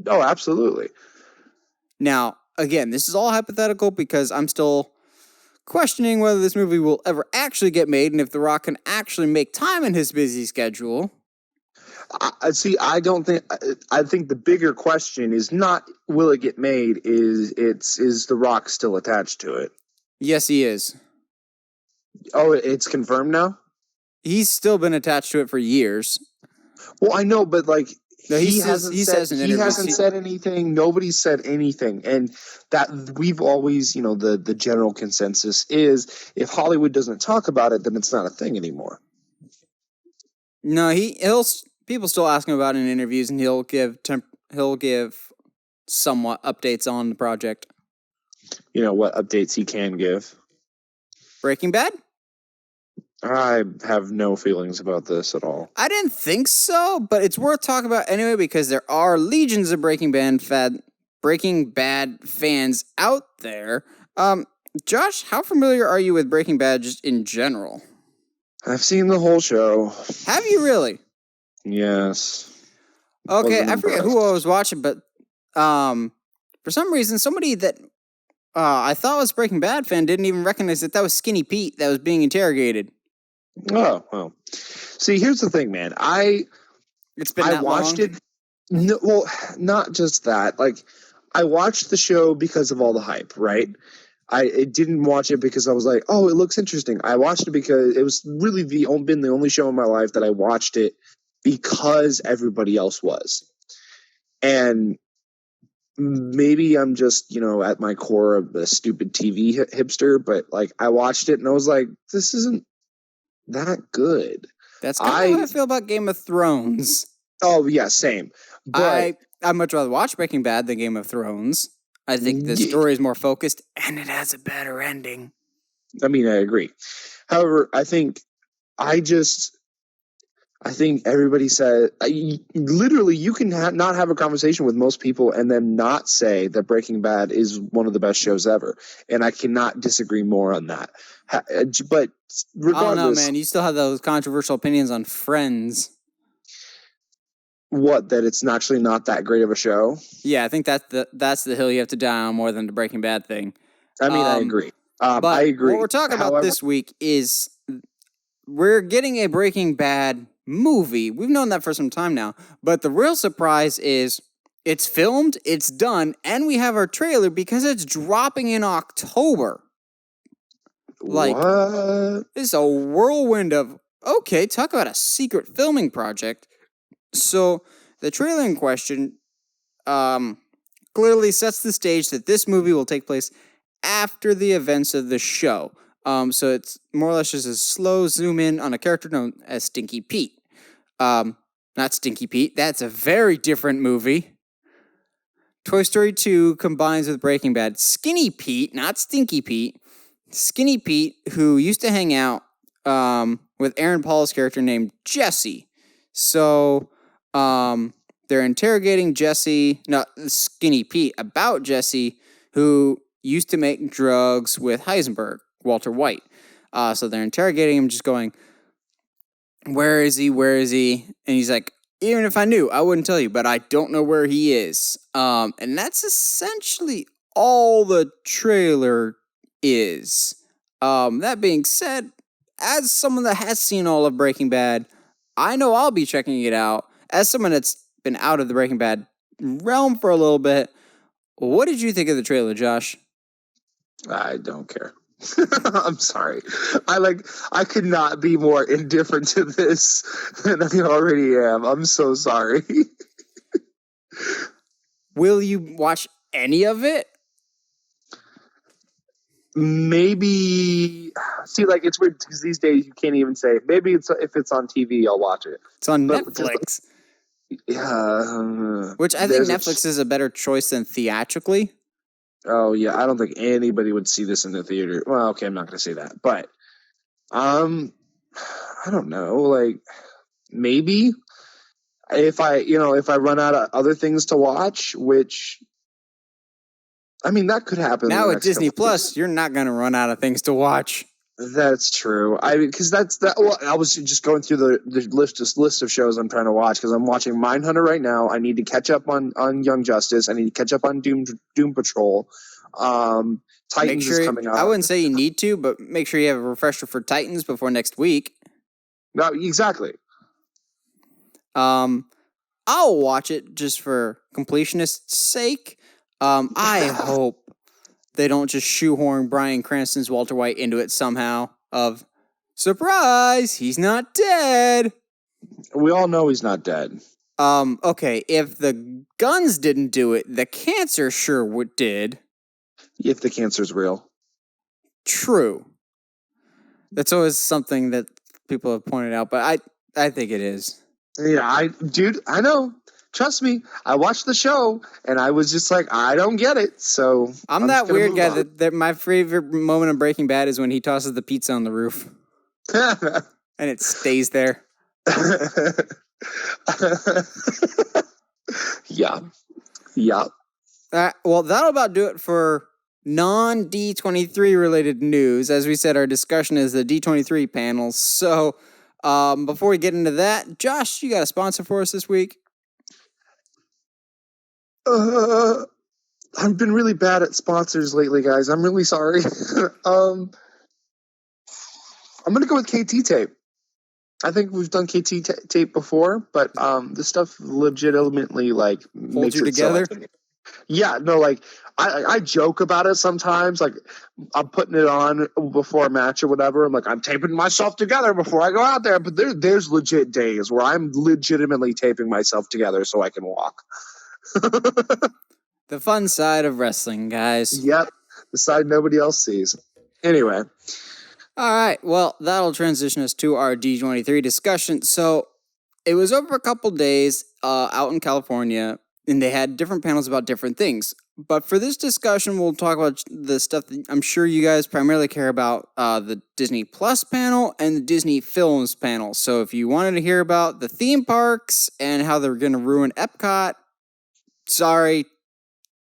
Oh, absolutely. Now, again, this is all hypothetical because I'm still questioning whether this movie will ever actually get made and if The Rock can actually make time in his busy schedule. I think the bigger question is not will it get made, is The Rock still attached to it? Yes, he is. Oh, it's confirmed now? He's still been attached to it for years. Well, I know, but like he hasn't said anything. Nobody's said anything, and that we've always, the general consensus is if Hollywood doesn't talk about it, then it's not a thing anymore. No, people still ask him about it in interviews, and he'll give somewhat updates on the project. You know what updates he can give? Breaking Bad? I have no feelings about this at all. I didn't think so, but it's worth talking about anyway because there are legions of Breaking Bad fans out there. Josh, how familiar are you with Breaking Bad just in general? I've seen the whole show. Have you really? Yes. Okay, I forget who I was watching, but for some reason, somebody that I thought was a Breaking Bad fan didn't even recognize that was Skinny Pete that was being interrogated. Oh, well. See, here's the thing, man. I watched it. No, well, not just that. Like, I watched the show because of all the hype, right? I didn't watch it because I was like, oh, it looks interesting. I watched it because it was really been the only show in my life that I watched it because everybody else was. And maybe I'm just, at my core a stupid TV hipster, but like I watched it and I was like, this isn't that good. That's kind of how I feel about Game of Thrones. Oh yeah, same. But I'd much rather watch Breaking Bad than Game of Thrones. I think the story is more focused, and it has a better ending. I mean, I agree. However, I think everybody said, literally, you can not have a conversation with most people and then not say that Breaking Bad is one of the best shows ever. And I cannot disagree more on that. But regardless, I don't know, man. You still have those controversial opinions on Friends. What, that it's actually not that great of a show? Yeah, I think that's the hill you have to die on more than the Breaking Bad thing. I mean, I agree. But I agree. What we're talking about this week is we're getting a Breaking Bad movie. We've known that for some time now. But the real surprise is it's filmed, it's done, and we have our trailer because it's dropping in October. Like, what? It's a whirlwind of, okay, talk about a secret filming project. So the trailer in question clearly sets the stage that this movie will take place after the events of the show. So it's more or less just a slow zoom in on a character known as Stinky Pete. Not Stinky Pete, that's a very different movie. Toy Story 2 combines with Breaking Bad. Skinny Pete, not Stinky Pete. Skinny Pete, who used to hang out with Aaron Paul's character named Jesse. So they're interrogating Skinny Pete, about Jesse, who used to make drugs with Heisenberg, Walter White. So they're interrogating him, just going, where is he? Where is he? And he's like, even if I knew, I wouldn't tell you, but I don't know where he is. And that's essentially all the trailer is. That being said, as someone that has seen all of Breaking Bad, I know I'll be checking it out. As someone that's been out of the Breaking Bad realm for a little bit, what did you think of the trailer, Josh? I don't care. I'm sorry. I could not be more indifferent to this than I already am. I'm so sorry. Will you watch any of it? Maybe. See, like, it's weird because these days you can't even say. Maybe if it's on TV, I'll watch it. It's on Netflix. Yeah. Which I think Netflix is a better choice than theatrically. Oh, yeah. I don't think anybody would see this in the theater. Well, okay, I'm not going to say that. But, I don't know. Like, maybe if I run out of other things to watch, which, I mean, that could happen. Now at Disney Plus, you're not going to run out of things to watch. That's true. Because that's that. Well, I was just going through the list of shows I'm trying to watch because I'm watching Mindhunter right now. I need to catch up on Young Justice. I need to catch up on Doom Patrol. Titans is coming out. I wouldn't say you need to, but make sure you have a refresher for Titans before next week. No, exactly. I'll watch it just for completionist's sake. I hope they don't just shoehorn Bryan Cranston's Walter White into it somehow of, surprise, he's not dead. We all know he's not dead. Okay, if the guns didn't do it, the cancer sure did. If the cancer's real. True. That's always something that people have pointed out, but I think it is. Yeah, I know. Trust me, I watched the show, and I was just like, I don't get it, so... I'm that weird guy that my favorite moment of Breaking Bad is when he tosses the pizza on the roof. And it stays there. Yeah. Well, that'll about do it for non-D23 related news. As we said, our discussion is the D23 panels. So, before we get into that, Josh, you got a sponsor for us this week? I've been really bad at sponsors lately, guys. I'm really sorry. I'm going to go with KT Tape. I think we've done KT Tape before, but this stuff legitimately, like, holds you together? Yeah, no, like, I joke about it sometimes. Like, I'm putting it on before a match or whatever. I'm like, I'm taping myself together before I go out there. But there's legit days where I'm legitimately taping myself together so I can walk. The fun side of wrestling, guys. Yep, the side nobody else sees. Anyway. All right, well, that'll transition us to our D23 discussion. So, it was over a couple days out in California, and they had different panels about different things. But for this discussion, we'll talk about the stuff that I'm sure you guys primarily care about, the Disney Plus panel and the Disney Films panel. So if you wanted to hear about the theme parks and how they're going to ruin Epcot, sorry,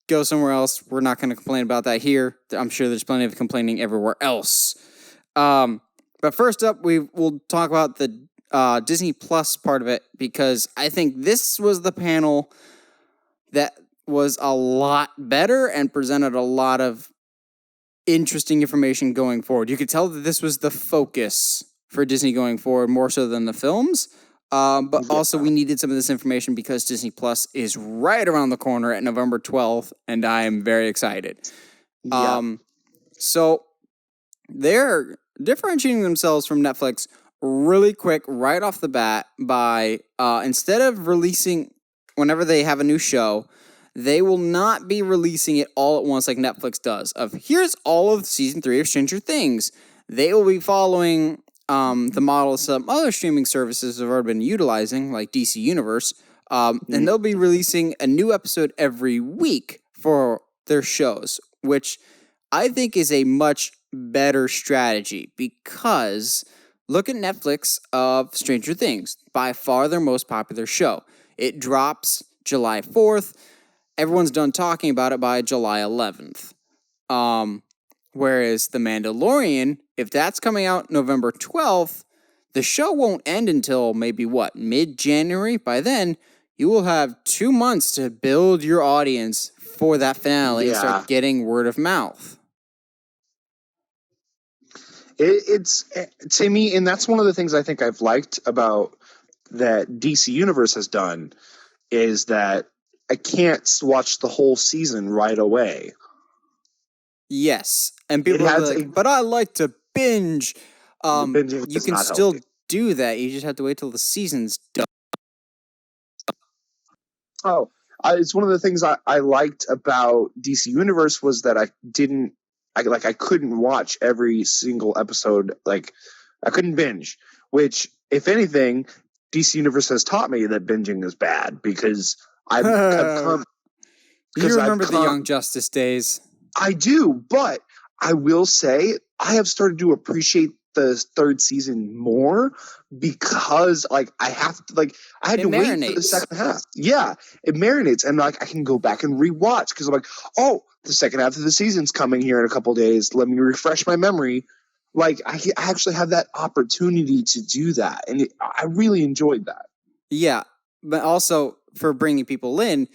go somewhere else. We're not going to complain about that here. I'm sure there's plenty of complaining everywhere else. But first up, we'll talk about the Disney Plus part of it, because I think this was the panel that was a lot better and presented a lot of interesting information going forward. You could tell that this was the focus for Disney going forward, more so than the films. But also we needed some of this information because Disney Plus is right around the corner at November 12th, and I am very excited. So they're differentiating themselves from Netflix really quick right off the bat by instead of releasing whenever they have a new show, they will not be releasing it all at once like Netflix does. Of here's all of season 3 of Stranger Things. They will be following the model some other streaming services have already been utilizing, like DC Universe, and they'll be releasing a new episode every week for their shows, which I think is a much better strategy because look at Netflix of Stranger Things, by far their most popular show. It drops July 4th. Everyone's done talking about it by July 11th. Whereas The Mandalorian, if that's coming out November 12th, the show won't end until maybe, mid-January? By then, you will have 2 months to build your audience for that finale and start getting word of mouth. It's to me, and that's one of the things I think I've liked about that DC Universe has done, is that I can't watch the whole season right away. Yes, and people are like, but I like to binge. You can still do that. You just have to wait till the season's done. It's one of the things I liked about DC Universe was that I couldn't watch every single episode. Like, I couldn't binge, which, if anything, DC Universe has taught me that binging is bad because I've come. You remember the Young Justice days. I do, but I will say I have started to appreciate the third season more because I had to wait for the second half. Yeah, it marinates, and I can go back and rewatch because I'm like, oh, the second half of the season's coming here in a couple days. Let me refresh my memory. I actually have that opportunity to do that, and I really enjoyed that. Yeah, but also for bringing people in,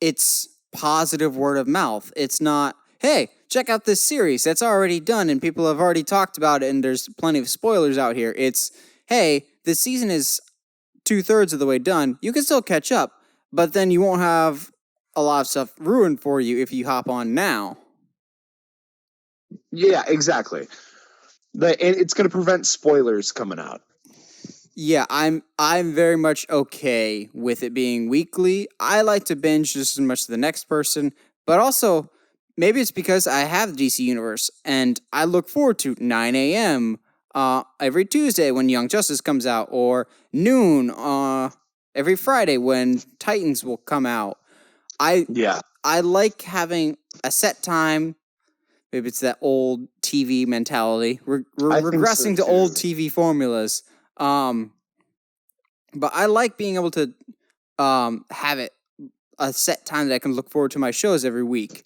it's positive word of mouth. It's not, hey, check out this series that's already done and people have already talked about it and there's plenty of spoilers out here. It's, hey, this season is 2/3 of the way done. You can still catch up, but then you won't have a lot of stuff ruined for you if you hop on now. Yeah, exactly. It's going to prevent spoilers coming out. Yeah, I'm very much okay with it being weekly. I like to binge just as much as the next person, but also maybe it's because I have the DC Universe and I look forward to 9 a.m. Every Tuesday when Young Justice comes out, or noon every Friday when Titans will come out. I like having a set time. Maybe it's that old TV mentality. We're regressing to old TV formulas. But I like being able to have it a set time that I can look forward to my shows every week.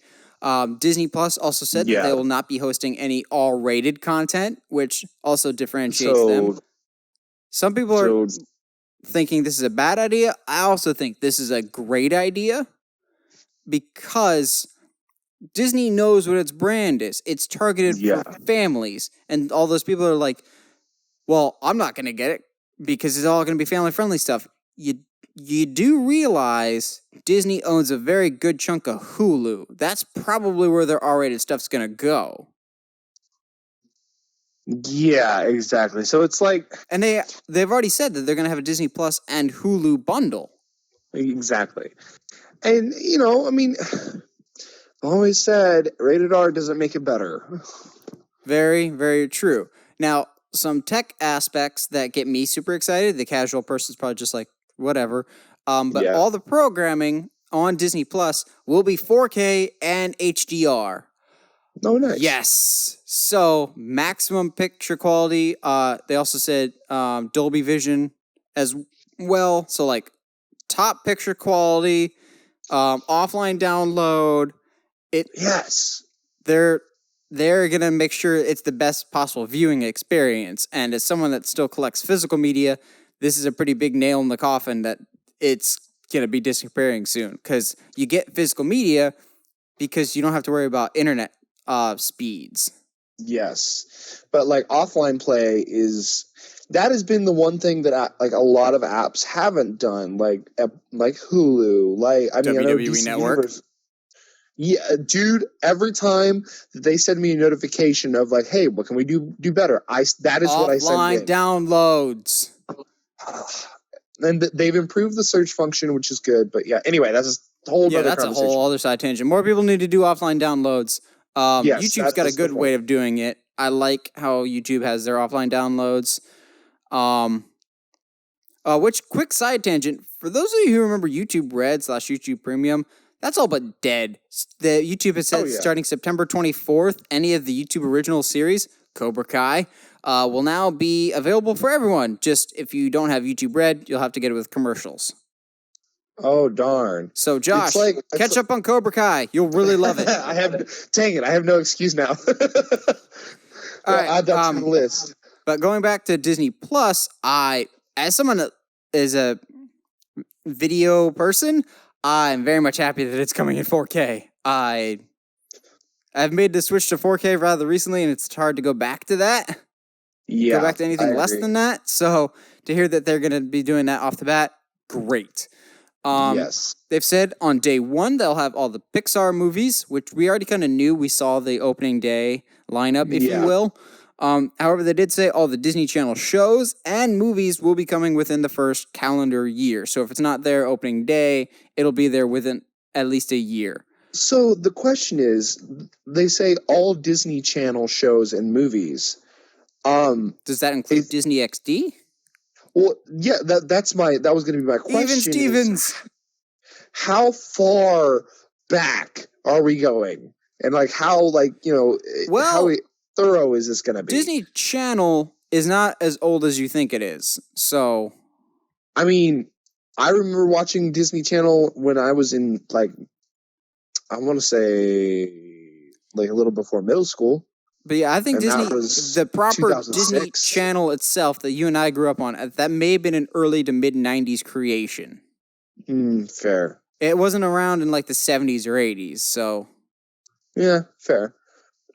Disney Plus also said that they will not be hosting any R-rated content, which also differentiates them. Some people are thinking this is a bad idea. I also think this is a great idea because Disney knows what its brand is. It's targeted for families. And all those people are like, well, I'm not going to get it because it's all going to be family-friendly stuff. You do realize Disney owns a very good chunk of Hulu. That's probably where their R-rated stuff's going to go. Yeah, exactly. So it's like... And they've already said that they're going to have a Disney Plus and Hulu bundle. Exactly. And, always said, rated R doesn't make it better. Very, very true. Now, some tech aspects that get me super excited, the casual person's probably just like, whatever. But all the programming on Disney Plus will be 4K and HDR. Oh, nice. Yes. So maximum picture quality. They also said Dolby Vision as well. So like top picture quality, offline download. Yes. They're gonna make sure it's the best possible viewing experience. And as someone that still collects physical media, this is a pretty big nail in the coffin that it's gonna be disappearing soon. Because you get physical media because you don't have to worry about internet speeds. Yes, but like offline play that has been the one thing that like a lot of apps haven't done, like Hulu, like I know DC Network. Universe. Yeah, dude. Every time they send me a notification of like, "Hey, what can we do better?" That is what I send in. Offline downloads. And they've improved the search function, which is good. But yeah, anyway, that's a whole other conversation. That's a whole other side tangent. More people need to do offline downloads. Yes, YouTube's got a good way of doing it. I like how YouTube has their offline downloads. Which, quick side tangent, for those of you who remember YouTube Red / YouTube Premium, that's all but dead. The YouTube has said starting September 24th, any of the YouTube original series, Cobra Kai, will now be available for everyone. Just if you don't have YouTube Red, you'll have to get it with commercials. Oh, darn. So, Josh, catch up on Cobra Kai. You'll really love it. I have no excuse now. All right, add that to the list. But going back to Disney Plus, as someone that is a video person, I'm very much happy that it's coming in 4K. I've made the switch to 4K rather recently, and it's hard to go back to that. Yeah, go back to anything less than that. So to hear that they're going to be doing that off the bat, great. Yes. They've said on day one they'll have all the Pixar movies, which we already kind of knew. We saw the opening day lineup, if you will. However, they did say all the Disney Channel shows and movies will be coming within the first calendar year. So if it's not there opening day, it'll be there within at least a year. So the question is, they say all Disney Channel shows and movies. Does that include Disney XD? Well, yeah, that was going to be my question. Even Stevens. How far back are we going? And like how how thorough is this going to be? Disney Channel is not as old as you think it is. So, I mean, I remember watching Disney Channel when I was in I want to say a little before middle school. But yeah, I think Disney, the proper Disney Channel itself that you and I grew up on, that may have been an early to mid 90s creation. Fair. It wasn't around in the 70s or 80s, so. Yeah, fair.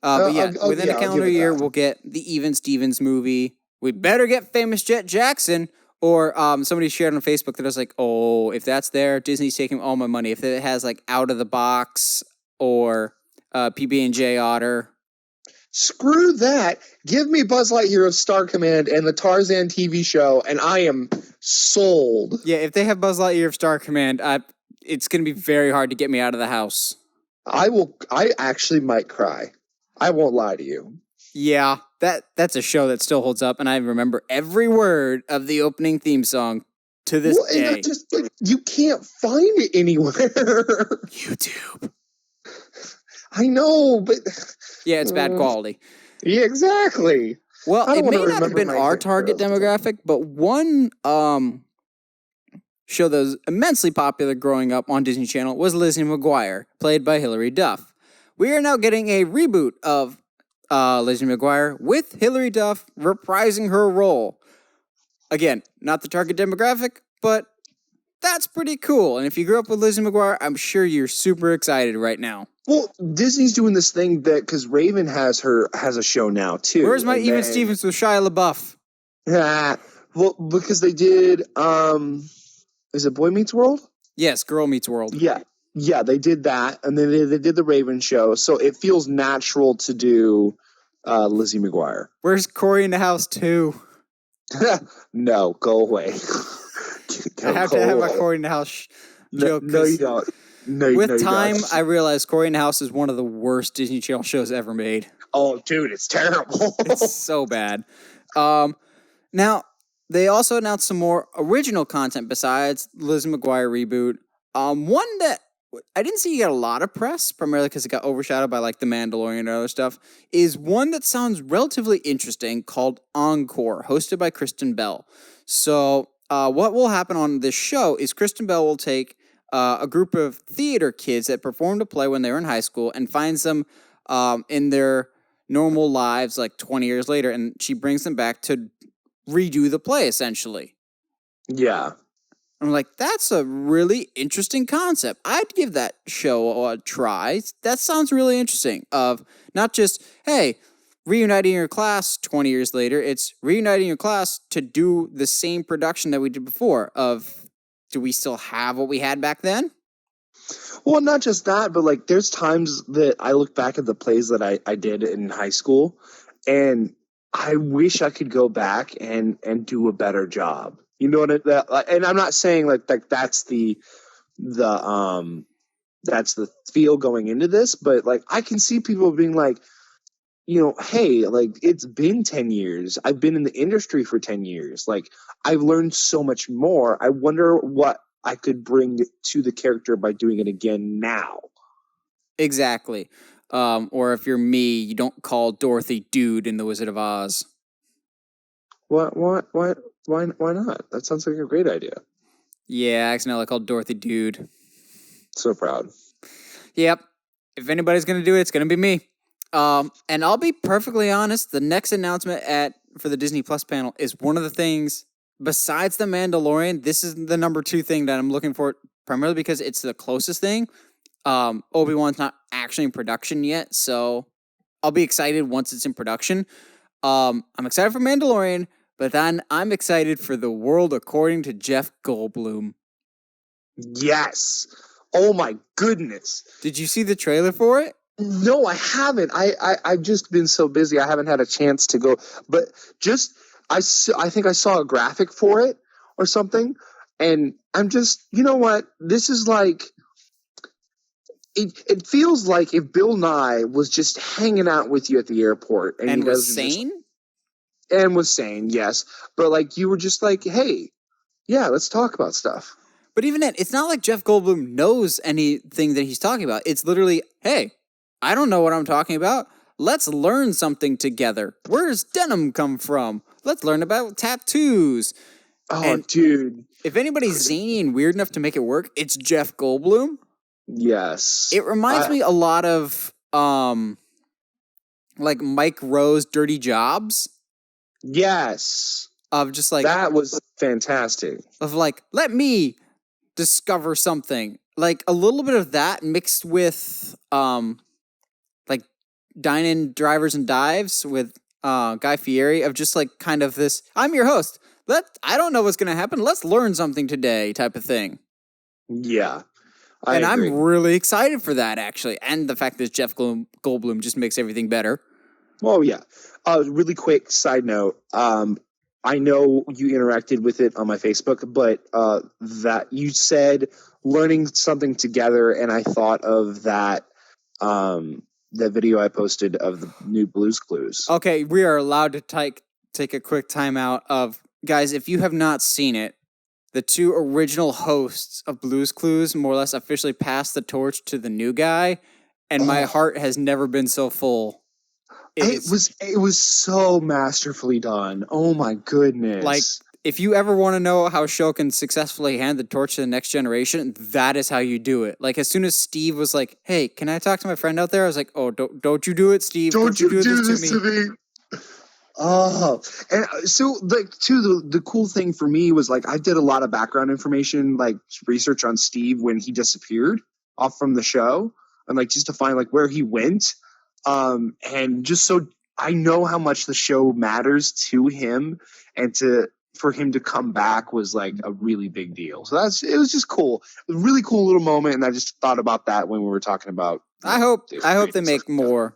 But yeah, within a calendar year, we'll get the Even Stevens movie. We better get Famous Jet Jackson. Or somebody shared on Facebook that was like, oh, if that's there, Disney's taking all my money. If it has Out of the Box or PB&J Otter. Screw that. Give me Buzz Lightyear of Star Command and the Tarzan TV show, and I am sold. Yeah, if they have Buzz Lightyear of Star Command, it's going to be very hard to get me out of the house. I actually might cry. I won't lie to you. Yeah, that's a show that still holds up, and I remember every word of the opening theme song to this day. And just, you can't find it anywhere. YouTube. I know, but... Yeah, it's bad quality. Yeah, exactly. Well, it may not have been our target demographic, but one show that was immensely popular growing up on Disney Channel was Lizzie McGuire, played by Hilary Duff. We are now getting a reboot of Lizzie McGuire with Hilary Duff reprising her role. Again, not the target demographic, but that's pretty cool. And if you grew up with Lizzie McGuire, I'm sure you're super excited right now. Well, Disney's doing this thing because Raven has a show now too. Where's my Even Stevens with Shia LaBeouf? Yeah, well, because they did. Is it Boy Meets World? Yes, Girl Meets World. Yeah, they did that, and then they did the Raven show. So it feels natural to do Lizzie McGuire. Where's Corey in the House too? No, go away. I have to have my Corey in the House joke. No, you don't. With time, I realized Corey in the House is one of the worst Disney Channel shows ever made. Oh, dude, it's terrible. It's so bad. Now, they also announced some more original content besides Lizzie McGuire reboot. One that I didn't see you get a lot of press, primarily because it got overshadowed by like The Mandalorian and other stuff, is one that sounds relatively interesting called Encore, hosted by Kristen Bell. So what will happen on this show is Kristen Bell will take a group of theater kids that performed a play when they were in high school and finds them in their normal lives like 20 years later, and she brings them back to redo the play, essentially. Yeah. I'm like, that's a really interesting concept. I'd give that show a try. That sounds really interesting. Of not just, hey, reuniting your class 20 years later. It's reuniting your class to do the same production that we did before. Of, do we still have what we had back then? Well, not just that, but like there's times that I look back at the plays that I did in high school, and I wish I could go back and do a better job. You know what? And I'm not saying like that's the feel going into this, but like I can see people being like, hey, like it's been 10 years. I've been in the industry for 10 years. Like I've learned so much more. I wonder what I could bring to the character by doing it again now. Exactly. Or if you're me, you don't call Dorothy Dude in The Wizard of Oz. What? Why not? That sounds like a great idea. Yeah, I accidentally called Dorothy Dude. So proud. Yep. If anybody's going to do it, it's going to be me. And I'll be perfectly honest, the next announcement for the Disney Plus panel is one of the things, besides The Mandalorian, this is the number 2 thing that I'm looking for, primarily because it's the closest thing. Obi-Wan's not actually in production yet, so I'll be excited once it's in production. I'm excited for Mandalorian, but then I'm excited for The World According to Jeff Goldblum. Yes. Oh my goodness. Did you see the trailer for it? No, I haven't. I've just been so busy. I haven't had a chance to go. But I think I saw a graphic for it or something. And I'm just, you know what? This is like, it feels like if Bill Nye was just hanging out with you at the airport. And you was sane? And was sane, yes. But like you were just like, hey, yeah, let's talk about stuff. But even then, it's not like Jeff Goldblum knows anything that he's talking about. It's literally, hey, I don't know what I'm talking about. Let's learn something together. Where does denim come from? Let's learn about tattoos. Oh, and dude. If anybody's zany and weird enough to make it work, it's Jeff Goldblum. Yes. It reminds me a lot of like Mike Rowe's Dirty Jobs. Yes. Of just like... That was fantastic. Of like, let me discover something. Like a little bit of that mixed with like Dine-In Drivers and Dives with Guy Fieri, of just like kind of this, I'm your host. I don't know what's going to happen. Let's learn something today type of thing. Yeah. I agree. I'm really excited for that, actually. And the fact that Jeff Goldblum just makes everything better. Oh, yeah. Really quick side note. I know you interacted with it on my Facebook, but that you said learning something together, and I thought of that the video I posted of the new Blue's Clues. Okay, we are allowed to take a quick timeout of, guys, if you have not seen it, the 2 original hosts of Blue's Clues more or less officially passed the torch to the new guy, and my heart has never been so full. It was so masterfully done. Oh my goodness. Like, if you ever want to know how a show can successfully hand the torch to the next generation, that is how you do it. Like, as soon as Steve was like, hey, can I talk to my friend out there? I was like, oh, don't you do it, Steve. Don't you do this to me. Oh, and so like too, the cool thing for me was like I did a lot of background information, like research on Steve when he disappeared off from the show, and like just to find like where he went, and just so I know how much the show matters to him, and for him to come back was like a really big deal. So it was just cool, a really cool little moment, and I just thought about that when we were talking about. I hope they make more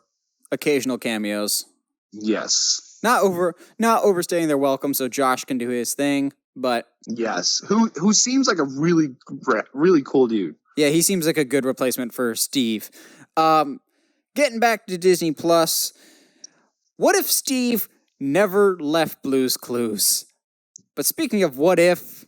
occasional cameos. Yes. Not overstaying their welcome, so Josh can do his thing, but yes, who seems like a really cool dude. Yeah, he seems like a good replacement for Steve. Getting back to Disney Plus, what if Steve never left Blue's Clues? But speaking of what if,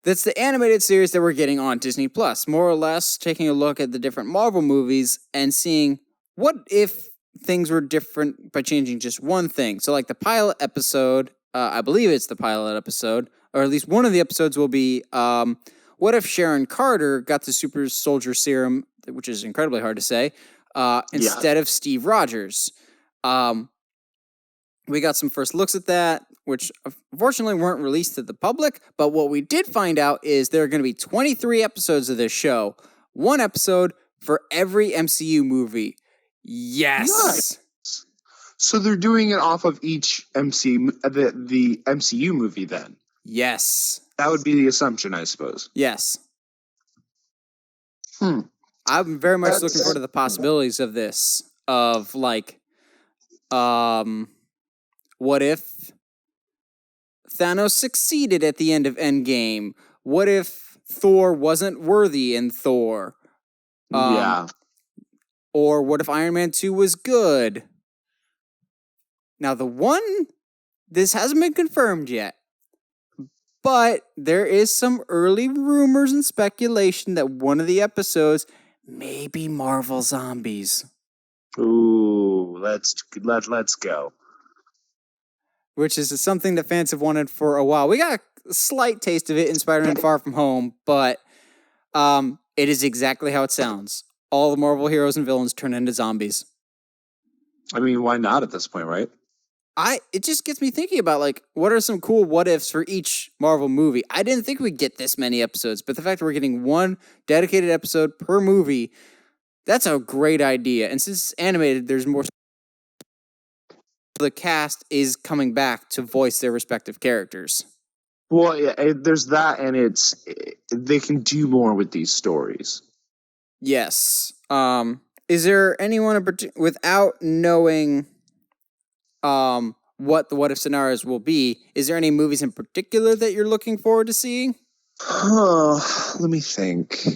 That's the animated series that we're getting on Disney Plus. More or less taking a look at the different Marvel movies and seeing what if things were different by changing just one thing. So like the pilot episode, I believe it's the pilot episode, or at least one of the episodes will be what if Sharon Carter got the super soldier serum, which is incredibly hard to say, instead of Steve Rogers. We got some first looks at that, which unfortunately weren't released to the public. But what we did find out is there are going to be 23 episodes of this show. One episode for every MCU movie. Yes. Nice. So they're doing it off of each the MCU movie then? Yes. That would be the assumption, I suppose. Yes. I'm very much looking forward to the possibilities of this. Of like, what if Thanos succeeded at the end of Endgame? What if Thor wasn't worthy in Thor? Or what if Iron Man 2 was good? Now, this hasn't been confirmed yet, but there is some early rumors and speculation that one of the episodes may be Marvel Zombies. Ooh, let's go. Which is something that fans have wanted for a while. We got a slight taste of it in Spider-Man Far From Home, but it is exactly how it sounds. All the Marvel heroes and villains turn into zombies. I mean, why not at this point, right? It just gets me thinking about, like, what are some cool what-ifs for each Marvel movie? I didn't think we'd get this many episodes, but the fact that we're getting one dedicated episode per movie, that's a great idea. And since it's animated, there's more. The cast is coming back to voice their respective characters. Well, yeah, there's that, and they can do more with these stories. Yes. Is there anyone in particular, without knowing what the what if scenarios will be, is there any movies in particular that you're looking forward to seeing? Let me think.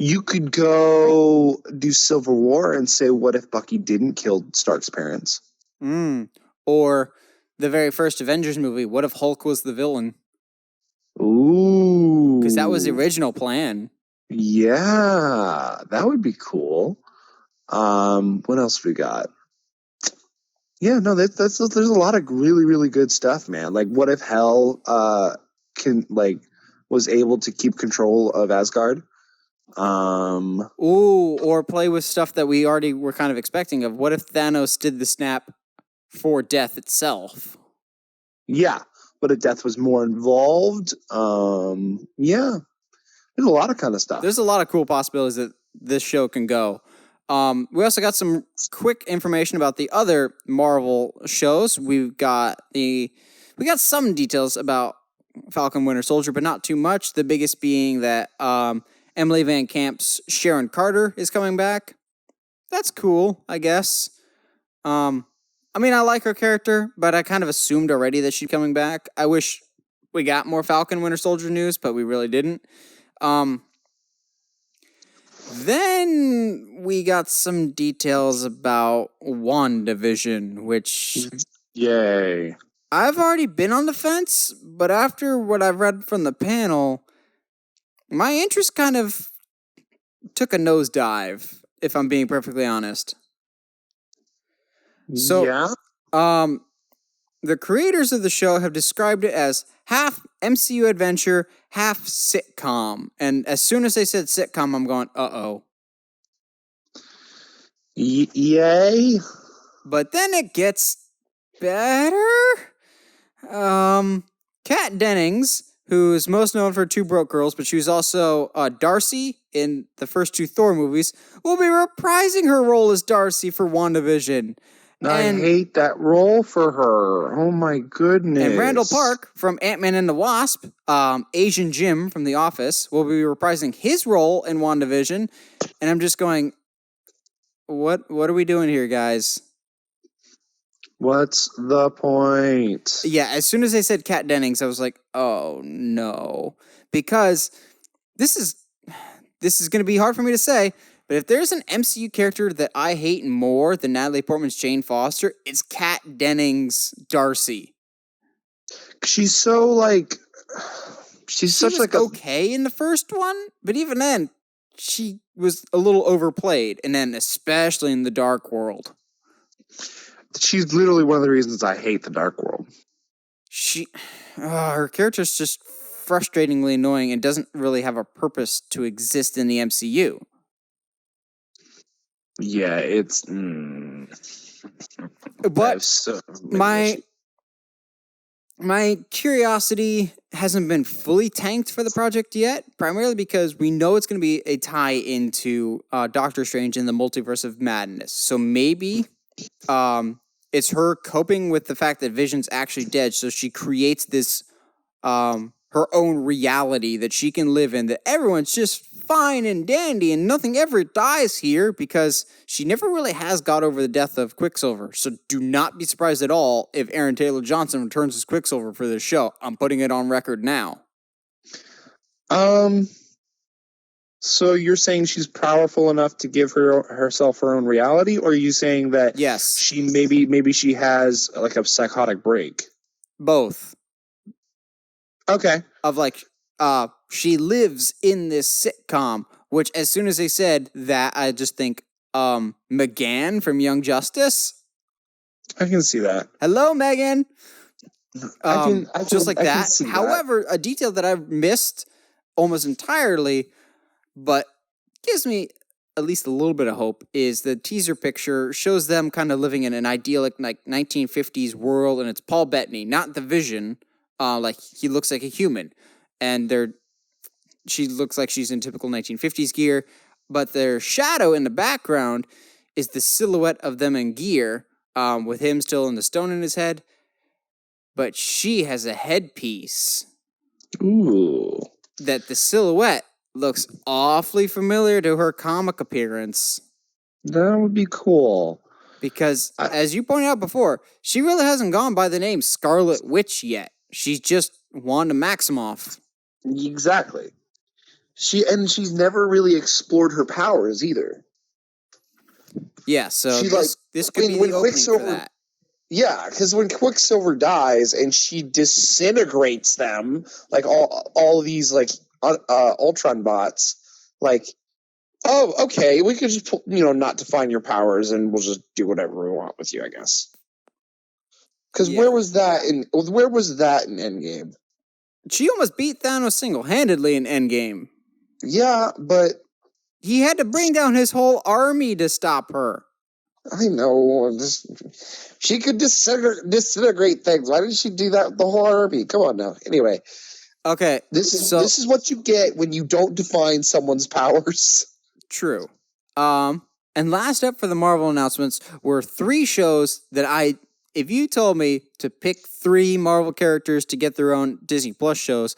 You could go do Civil War and say, what if Bucky didn't kill Stark's parents? Or the very first Avengers movie, what if Hulk was the villain? Ooh. Because that was the original plan. Yeah, that would be cool. What else we got? Yeah, no, there's a lot of really, really good stuff, man. Like, what if Hel was able to keep control of Asgard? Or play with stuff that we already were kind of expecting of. What if Thanos did the snap for death itself? Yeah, but if death was more involved, yeah. There's a lot of kind of stuff. There's a lot of cool possibilities that this show can go. We also got some quick information about the other Marvel shows. We got some details about Falcon Winter Soldier, but not too much. The biggest being that Emily Van Camp's Sharon Carter is coming back. That's cool, I guess. I mean, I like her character, but I kind of assumed already that she's coming back. I wish we got more Falcon Winter Soldier news, but we really didn't. Then we got some details about WandaVision, which... Yay. I've already been on the fence, but after what I've read from the panel, my interest kind of took a nosedive, if I'm being perfectly honest. So, yeah. The creators of the show have described it as half MCU adventure, half sitcom. And as soon as they said sitcom, I'm going, uh-oh. Yay. But then it gets better. Kat Dennings, who's most known for Two Broke Girls, but she was also Darcy in the first two Thor movies, will be reprising her role as Darcy for WandaVision. I hate that role for her. Oh my goodness. And Randall Park from Ant-Man and the Wasp, Asian Jim from The Office, will be reprising his role in WandaVision. And I'm just going, what are we doing here, guys? What's the point? Yeah, as soon as they said Kat Dennings, I was like, oh no. Because this is going to be hard for me to say, but if there's an MCU character that I hate more than Natalie Portman's Jane Foster, it's Kat Dennings' Darcy. She's so like she's She such was like a okay in the first one, but even then, she was a little overplayed, and then especially in the Dark World. she's literally one of the reasons I hate the Dark World. Her character's just frustratingly annoying and doesn't really have a purpose to exist in the MCU. Yeah, it's. But so my curiosity hasn't been fully tanked for the project yet, primarily because we know it's going to be a tie into Doctor Strange in the Multiverse of Madness. So maybe it's her coping with the fact that Vision's actually dead, so she creates this her own reality that she can live in, that everyone's just fine and dandy and nothing ever dies here, because she never really has got over the death of Quicksilver. So do not be surprised at all if Aaron Taylor Johnson returns as Quicksilver for this show. I'm putting it on record now. So you're saying she's powerful enough to give herself her own reality, or are you saying that yes, she maybe she has like a psychotic break? Both. Okay. Of like, she lives in this sitcom, which as soon as they said that, I just think, McGann from Young Justice. I can see that. Hello, Megan. Just like that. See However, a detail that I've missed almost entirely, but gives me at least a little bit of hope, is the teaser picture shows them kind of living in an idyllic like 1950s world, and it's Paul Bettany, not the Vision. Like he looks like a human, and she looks like she's in typical 1950s gear, but their shadow in the background is the silhouette of them in gear, with him still in the stone in his head, but she has a headpiece. Ooh. That the silhouette looks awfully familiar to her comic appearance. That would be cool. Because, as you pointed out before, she really hasn't gone by the name Scarlet Witch yet. She's just Wanda Maximoff. Exactly. She's never really explored her powers either. Yeah, so this could be the opening for that. Yeah, because when Quicksilver dies and she disintegrates them, like all these like Ultron bots, like, oh, okay, we could just not define your powers and we'll just do whatever we want with you, I guess. Because where was that in Endgame? She almost beat Thanos single-handedly in Endgame. Yeah, but he had to bring down his whole army to stop her. I know. She could disintegrate things. Why didn't she do that with the whole army? Come on now. Anyway. Okay. This is what you get when you don't define someone's powers. True. And last up for the Marvel announcements were 3 shows that if you told me to pick 3 Marvel characters to get their own Disney Plus shows,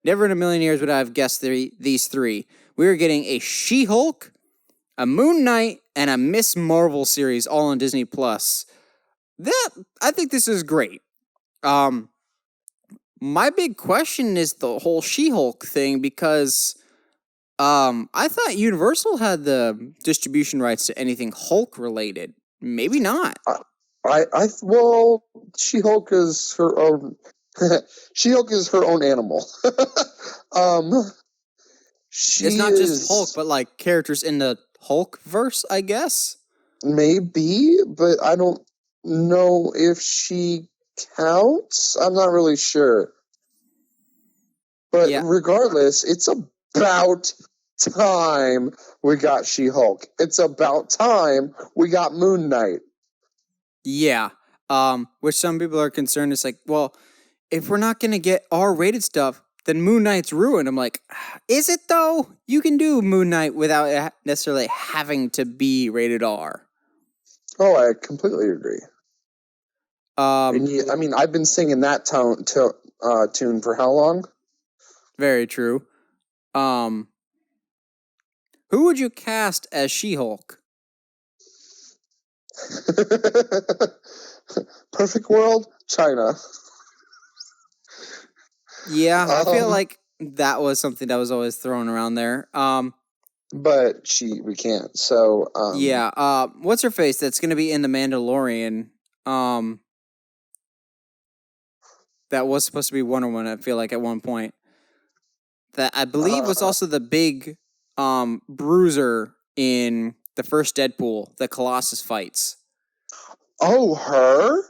never in a million years would I have guessed these 3. We were getting a She-Hulk, a Moon Knight, and a Miss Marvel series all on Disney Plus. I think this is great. My big question is the whole She-Hulk thing, because I thought Universal had the distribution rights to anything Hulk related. Maybe not. Well, She-Hulk is her own. She-Hulk is her own animal. It's not just Hulk, but like characters in the Hulk verse, I guess. Maybe, but I don't know if she counts. I'm not really sure. But regardless, it's about time we got She-Hulk. It's about time we got Moon Knight. Yeah. Which some people are concerned. It's like, well, if we're not going to get R-rated stuff, then Moon Knight's ruined. I'm like, is it though? You can do Moon Knight without necessarily having to be rated R. Oh, I completely agree. I've been singing that tune for how long? Very true. Who would you cast as She-Hulk? Perfect world, China. Yeah, I feel like that was something that was always thrown around there. But we can't. So yeah. What's her face? That's going to be in the Mandalorian. that was supposed to be Wonder Woman, I feel like, at one point. That I believe was also the big bruiser in the first Deadpool, the Colossus fights. Oh, her?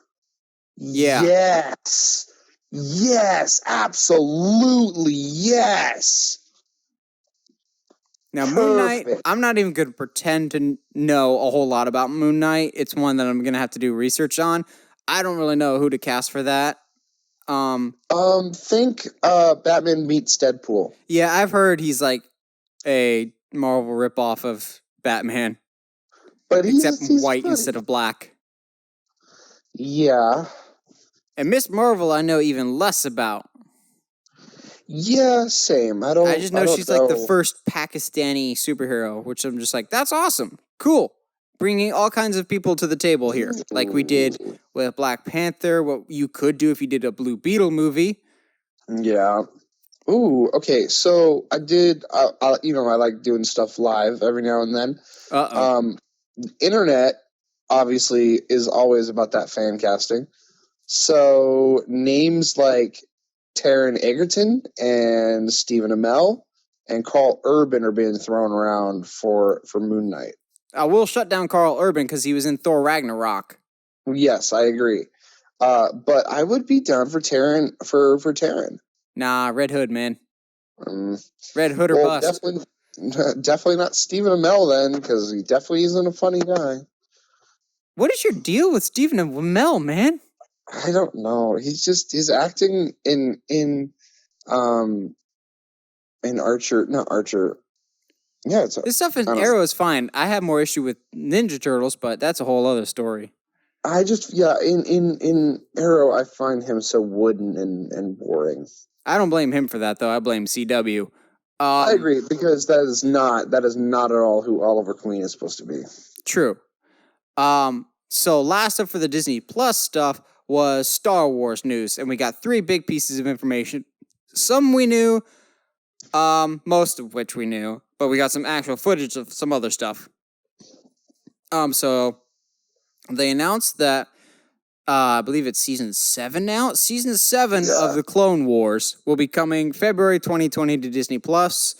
Yeah. Yes. Yes, absolutely, yes. Now, Perfect. Moon Knight, I'm not even going to pretend to know a whole lot about Moon Knight. It's one that I'm going to have to do research on. I don't really know who to cast for that. Think Batman meets Deadpool. Yeah, I've heard he's like a Marvel ripoff of Batman. But except he's white funny. instead of black. Yeah. And Miss Marvel I know even less about. Yeah, same. I just know she's like the first Pakistani superhero, which I'm just like, that's awesome. Cool. Bringing all kinds of people to the table here. Like we did with Black Panther, what you could do if you did a Blue Beetle movie. Yeah. Ooh, okay. So I did, I like doing stuff live every now and then. Internet, obviously, is always about that fan casting. So names like Taron Egerton and Stephen Amell and Carl Urban are being thrown around for Moon Knight. I will shut down Carl Urban because he was in Thor Ragnarok. Yes, I agree. But I would be down for Taron for Taron. Nah, Red Hood, man. Red Hood or bust. Definitely not Stephen Amell then, because he definitely isn't a funny guy. What is your deal with Stephen Amell, man? I don't know. He's just his acting in Archer, not Archer. Yeah, this stuff in Arrow is fine. I have more issue with Ninja Turtles, but that's a whole other story. In Arrow, I find him so wooden and boring. I don't blame him for that though. I blame CW. I agree because that is not at all who Oliver Queen is supposed to be. True. So last up for the Disney Plus stuff was Star Wars news, and we got 3 big pieces of information. Some we knew, most of which we knew, but we got some actual footage of some other stuff. So they announced that I believe it's season 7 now. Season 7 of the Clone Wars will be coming February 2020 to Disney Plus.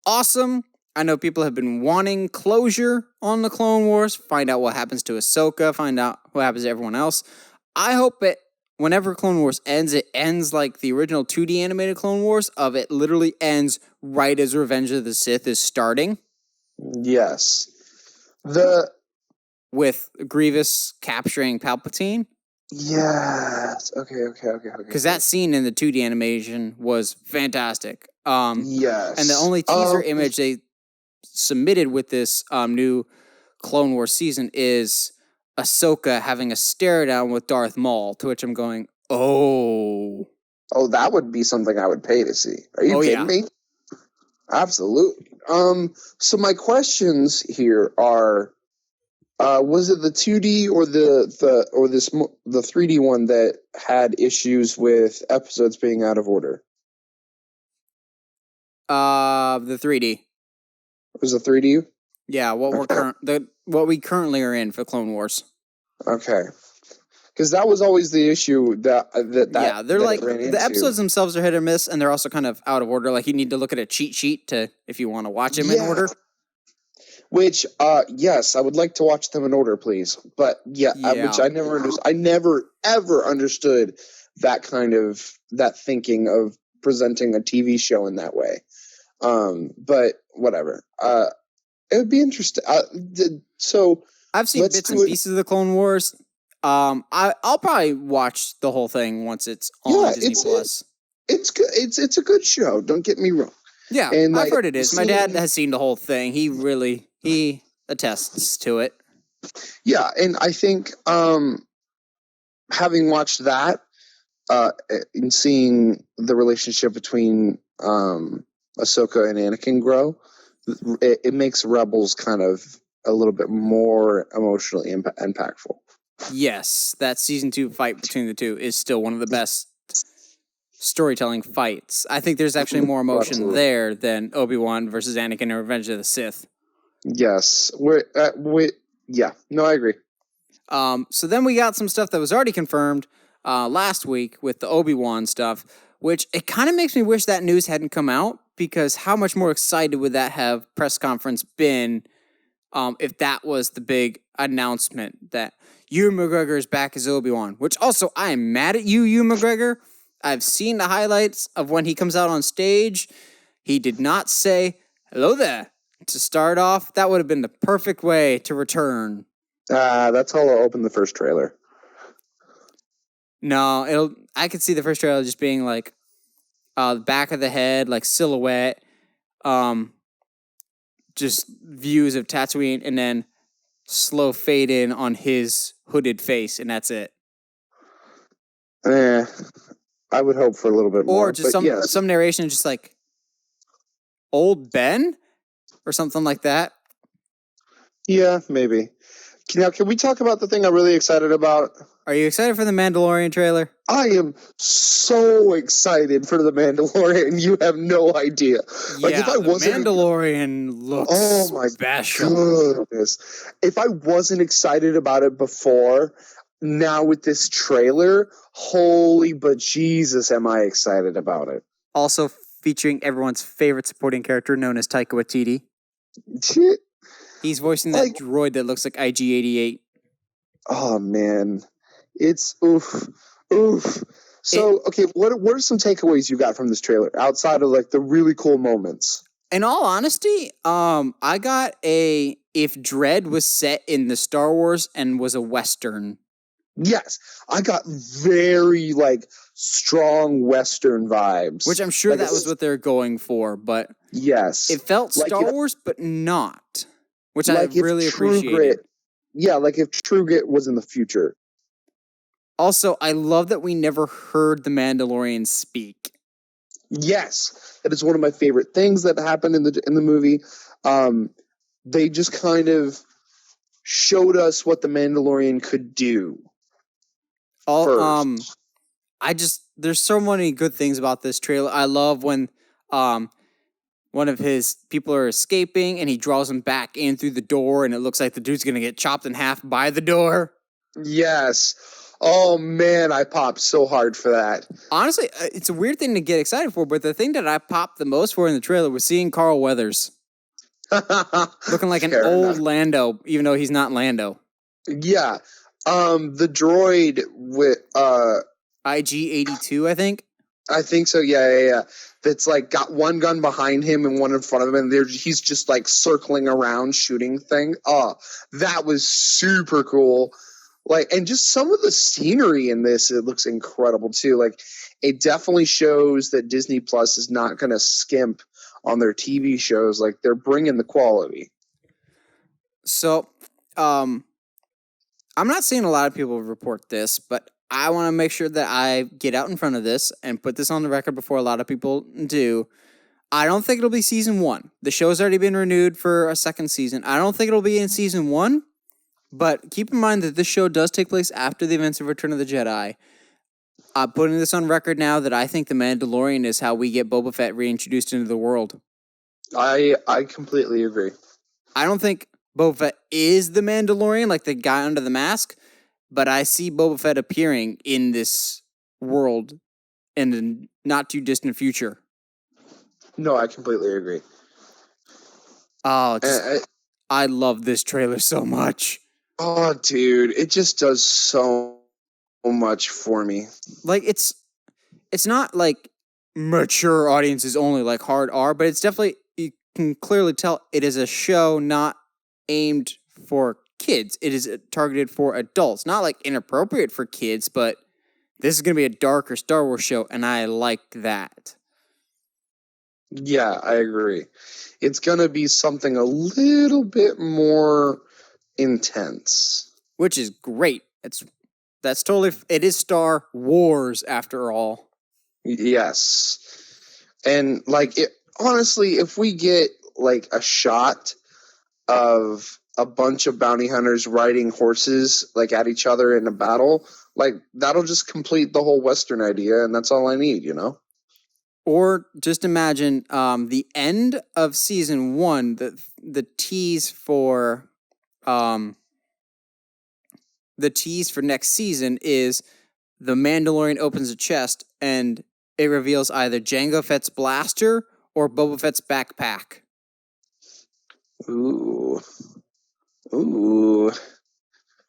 Awesome. I know people have been wanting closure on the Clone Wars, find out what happens to Ahsoka, find out what happens to everyone else. I hope that whenever Clone Wars ends, it ends like the original 2D animated Clone Wars, of it literally ends right as Revenge of the Sith is starting. Yes. With Grievous capturing Palpatine. Yes. Okay. Because that scene in the 2D animation was fantastic. Yes. And the only teaser image they submitted with this new Clone Wars season is Ahsoka having a stare down with Darth Maul, to which I'm going, oh, that would be something I would pay to see. Are you kidding me? Absolutely. So my questions here are, was it the 2D or the 3D one that had issues with episodes being out of order? The 3D. It was the 3D? Yeah, what we currently are in for Clone Wars. Okay. Because that was always the issue that they're like the episodes themselves are hit or miss, and they're also kind of out of order. Like you need to look at a cheat sheet if you want to watch them in order. Which, yes, I would like to watch them in order, please. But which I never understood. I never ever understood that thinking of presenting a TV show in that way. But whatever. It would be interesting. So I've seen bits and pieces of the Clone Wars. I'll probably watch the whole thing once it's on Disney Plus. It's good. It's a good show. Don't get me wrong. Yeah, and I've heard it is. My dad has seen the whole thing. He attests to it. Yeah, and I think having watched that and seeing the relationship between Ahsoka and Anakin grow, it makes Rebels kind of a little bit more emotionally impactful. Yes, that season 2 fight between the two is still one of the best storytelling fights. I think there's actually more emotion there than Obi-Wan versus Anakin in Revenge of the Sith. Yes. I agree. So then we got some stuff that was already confirmed. last week with the Obi-Wan stuff, which it kind of makes me wish that news hadn't come out, because how much more excited would that have press conference been if that was the big announcement that Ewan McGregor is back as Obi-Wan, which also I am mad at you, Ewan McGregor. I've seen the highlights of when he comes out on stage. He did not say, hello there, to start off. That would have been the perfect way to return. That's how I'll open the first trailer. No, I could see the first trailer just being like the back of the head, like silhouette, just views of Tatooine, and then slow fade in on his hooded face, and that's it. I would hope for a little bit more. Or just some narration, just like old Ben or something like that. Yeah, maybe. Now, can we talk about the thing I'm really excited about? Are you excited for the Mandalorian trailer? I am so excited for the Mandalorian. You have no idea. Like, if I wasn't, Mandalorian looks special. Goodness. If I wasn't excited about it before, now with this trailer, holy but Jesus, am I excited about it. Also featuring everyone's favorite supporting character known as Taika Waititi. He's voicing that droid that looks like IG-88. Oh, man. It's oof. So, okay, what are some takeaways you got from this trailer outside of like the really cool moments? In all honesty, I got if Dredd was set in the Star Wars and was a Western. Yes, I got very like strong Western vibes. Which I'm sure that was what they're going for, but yes, it felt Star Wars, but not. Which I really appreciated. Like if True Grit was in the future. Also, I love that we never heard the Mandalorian speak. Yes, that is one of my favorite things that happened in the movie. They just kind of showed us what the Mandalorian could do. There's so many good things about this trailer. I love when one of his people are escaping and he draws them back in through the door and it looks like the dude's going to get chopped in half by the door. Yes. Oh, man, I popped so hard for that. Honestly, it's a weird thing to get excited for, but the thing that I popped the most for in the trailer was seeing Carl Weathers. Looking like an old Lando, even though he's not Lando. Yeah. The droid with... IG-82, I think? I think so, yeah. That's like got one gun behind him and one in front of him, and he's just like circling around shooting things. Oh, that was super cool. Like, and just some of the scenery in this, it looks incredible too. Like, it definitely shows that Disney Plus is not going to skimp on their TV shows. Like, they're bringing the quality. So, I'm not seeing a lot of people report this, but I want to make sure that I get out in front of this and put this on the record before a lot of people do. I don't think it'll be season 1. The show's already been renewed for a second season. I don't think it'll be in season 1. But keep in mind that this show does take place after the events of Return of the Jedi. I'm putting this on record now that I think The Mandalorian is how we get Boba Fett reintroduced into the world. I completely agree. I don't think Boba Fett is the Mandalorian, like the guy under the mask, but I see Boba Fett appearing in this world in the not-too-distant future. No, I completely agree. Oh, I love this trailer so much. Oh, dude, it just does so much for me. Like, it's not like mature audiences only, like hard R, but it's definitely, you can clearly tell it is a show not aimed for kids. It is targeted for adults. Not like inappropriate for kids, but this is going to be a darker Star Wars show, and I like that. Yeah, I agree. It's going to be something a little bit more intense, which is great. That's totally, it is Star Wars after all. Yes. And like honestly, if we get like a shot of a bunch of bounty hunters riding horses like at each other in a battle, like that'll just complete the whole Western idea, and that's all I need, you know? Or just imagine the end of season 1, the tease for next season is the Mandalorian opens a chest and it reveals either Jango Fett's blaster or Boba Fett's backpack. Ooh.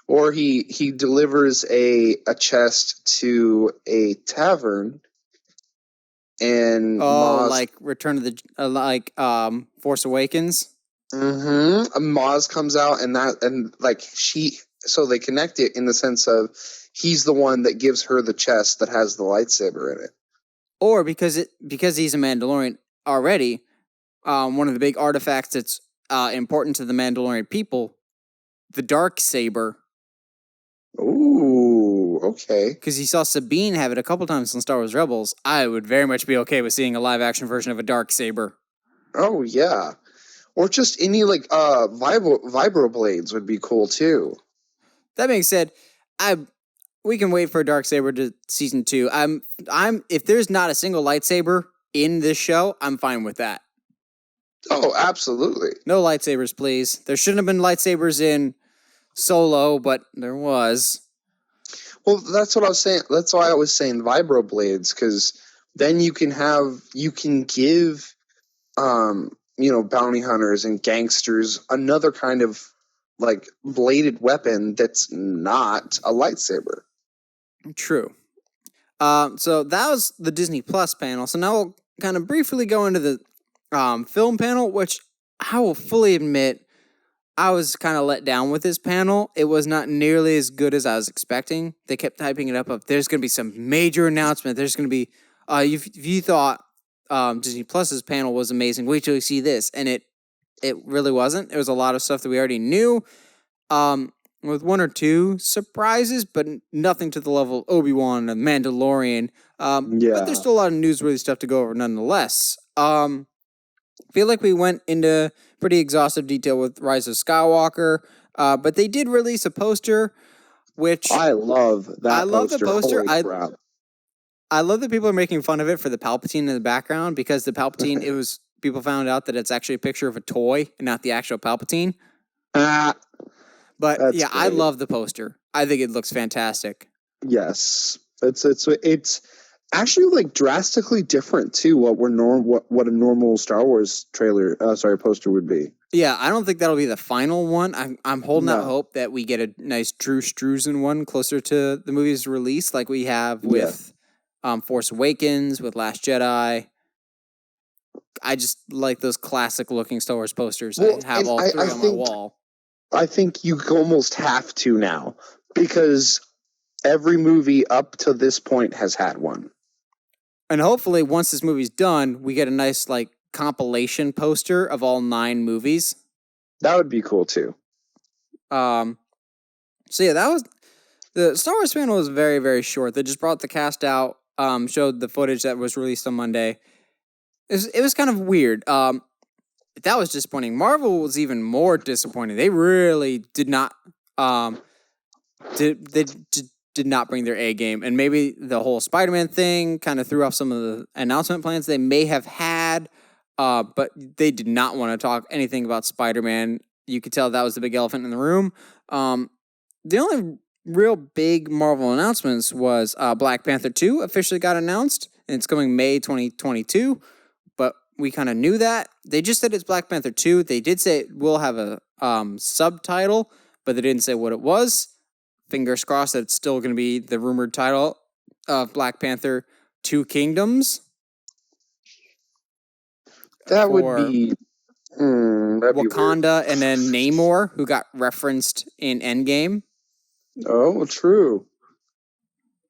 Or he delivers a chest to a tavern, and Maz, like Return of the Force Awakens. Maz comes out, so they connect it in the sense of he's the one that gives her the chest that has the lightsaber in it. Or because he's a Mandalorian already, one of the big artifacts that's important to the Mandalorian people, the dark saber. Ooh, okay. Because you saw Sabine have it a couple times in Star Wars Rebels. I would very much be okay with seeing a live-action version of a dark saber. Oh, yeah. Or just any, vibro blades would be cool, too. That being said, we can wait for Dark Saber to season 2. If there's not a single lightsaber in this show, I'm fine with that. Oh, absolutely. No lightsabers, please. There shouldn't have been lightsabers in Solo, but there was. Well, that's what I was saying. That's why I was saying vibro blades, because then you can give, bounty hunters and gangsters another kind of bladed weapon that's not a lightsaber. True. So that was the Disney Plus panel. So now we'll kind of briefly go into the film panel, which I will fully admit I was kind of let down with this panel. It was not nearly as good as I was expecting. They kept hyping it up of there's going to be some major announcement. There's going to be, if you thought Disney Plus's panel was amazing, wait till you see this. And it really wasn't. It was a lot of stuff that we already knew, with one or two surprises, but nothing to the level of Obi-Wan and Mandalorian. But there's still a lot of newsworthy stuff to go over nonetheless. I feel like we went into pretty exhaustive detail with Rise of Skywalker, but they did release a poster, which I love that. I love the poster. Holy crap. I love that people are making fun of it for the Palpatine in the background, because the Palpatine, people found out that it's actually a picture of a toy and not the actual Palpatine. But yeah, great. I love the poster. I think it looks fantastic. Yes, it's actually drastically different too. What a normal Star Wars poster would be. Yeah, I don't think that'll be the final one. I'm holding out hope that we get a nice Drew Struzan one closer to the movie's release, like we have with Force Awakens, with Last Jedi. I just like those classic looking Star Wars posters. I have all three on my wall. I think you almost have to now, because every movie up to this point has had one. And hopefully once this movie's done, we get a nice compilation poster of all 9 movies. That would be cool too. So yeah, that was the Star Wars panel was very, very short. They just brought the cast out, showed the footage that was released on Monday. It was kind of weird. That was disappointing. Marvel was even more disappointing. They really did not did not bring their A game, and maybe the whole Spider-Man thing kind of threw off some of the announcement plans they may have had, but they did not want to talk anything about Spider-Man. You could tell that was the big elephant in the room. The only real big Marvel announcements was Black Panther 2 officially got announced, and it's coming May 2022, but we kind of knew that. They just said it's Black Panther 2. They did say it will have a subtitle, but they didn't say what it was. Fingers crossed that it's still going to be the rumored title of Black Panther 2 Kingdoms. That would be Wakanda, and then Namor, who got referenced in Endgame. Oh, true.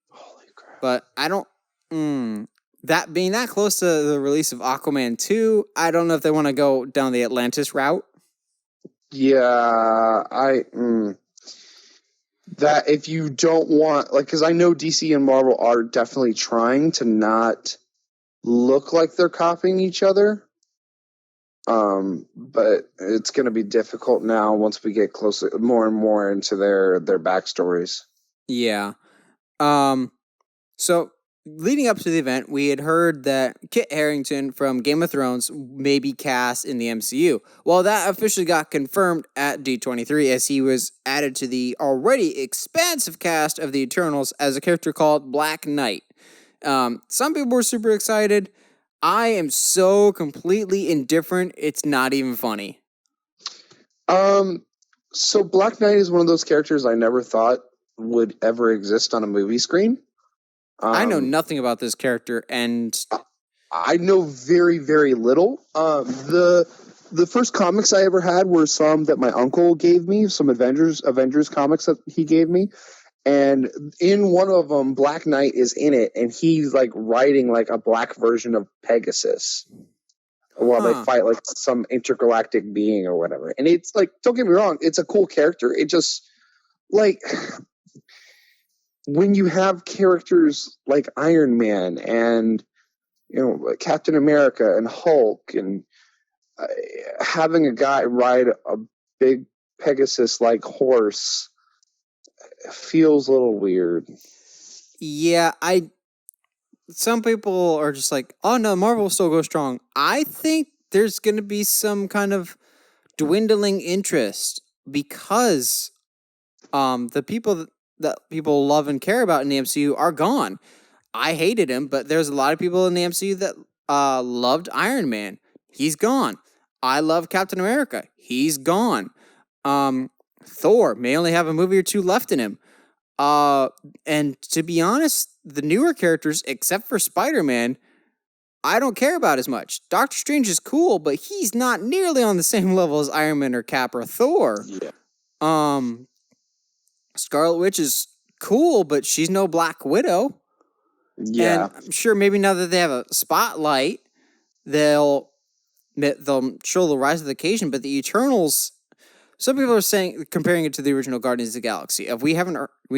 Holy crap. But I don't... that being that close to the release of Aquaman 2, I don't know if they want to go down the Atlantis route. Yeah, that if you don't want, because I know DC and Marvel are definitely trying to not look like they're copying each other. But it's going to be difficult now once we get closer, more and more into their backstories. Yeah. So leading up to the event, we had heard that Kit Harington from Game of Thrones may be cast in the MCU. Well, that officially got confirmed at D23 as he was added to the already expansive cast of the Eternals as a character called Black Knight. Some people were super excited. I am so completely indifferent, it's not even funny. So Black Knight is one of those characters I never thought would ever exist on a movie screen. I know nothing about this character, and I know very, very little. The first comics I ever had were some that my uncle gave me, some Avengers comics that he gave me. And in one of them, Black Knight is in it, and he's like riding like a black version of Pegasus while they fight like some intergalactic being or whatever. And it's like, don't get me wrong, it's a cool character. It just like when you have characters like Iron Man and Captain America and Hulk and having a guy ride a big Pegasus-like horse feels a little weird. Yeah, some people are just like, oh no, Marvel will still go strong. I think there's going to be some kind of dwindling interest because the people that people love and care about in the MCU are gone. I hated him, but there's a lot of people in the MCU that loved Iron Man. He's gone. I love Captain America. He's gone. Thor may only have a movie or two left in him. And to be honest, the newer characters, except for Spider-Man, I don't care about as much. Doctor Strange is cool, but he's not nearly on the same level as Iron Man or Cap or Thor. Yeah. Scarlet Witch is cool, but she's no Black Widow. Yeah. And I'm sure maybe now that they have a spotlight, they'll show the rise of the occasion, but the Eternals, some people are saying, comparing it to the original Guardians of the Galaxy. We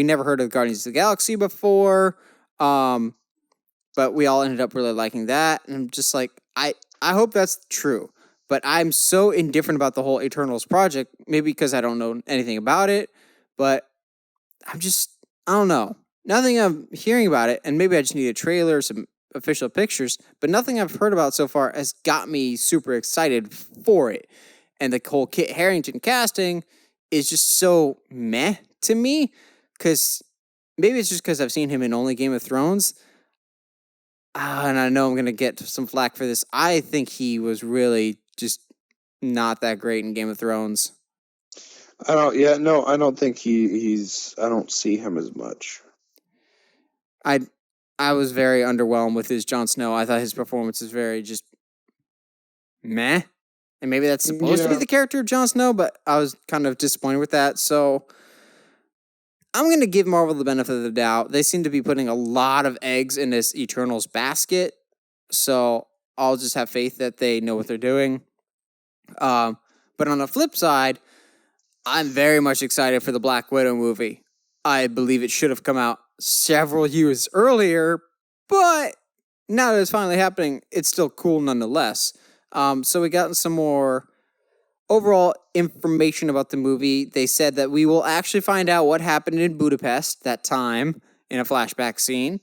never heard of Guardians of the Galaxy before, but we all ended up really liking that. And I'm just like, I hope that's true. But I'm so indifferent about the whole Eternals project, maybe because I don't know anything about it, but I don't know. Nothing I'm hearing about it, and maybe I just need a trailer, some official pictures, but nothing I've heard about so far has got me super excited for it. And the whole Kit Harington casting is just so meh to me, because maybe it's just because I've seen him in only Game of Thrones, and I know I'm going to get some flack for this. I think he was really just not that great in Game of Thrones. I don't think he's. I don't see him as much. I was very underwhelmed with his Jon Snow. I thought his performance was very just meh. And maybe that's supposed to be the character of Jon Snow, but I was kind of disappointed with that. So I'm going to give Marvel the benefit of the doubt. They seem to be putting a lot of eggs in this Eternals basket. So I'll just have faith that they know what they're doing. But on the flip side, I'm very much excited for the Black Widow movie. I believe it should have come out several years earlier, but now that it's finally happening, it's still cool nonetheless. So we got some more overall information about the movie. They said that we will actually find out what happened in Budapest that time in a flashback scene.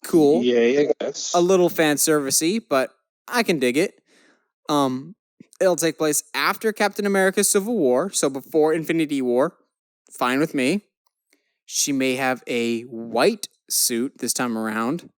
Cool. Yeah, I guess. A little fan servicey, but I can dig it. It'll take place after Captain America's Civil War, so before Infinity War. Fine with me. She may have a white suit this time around.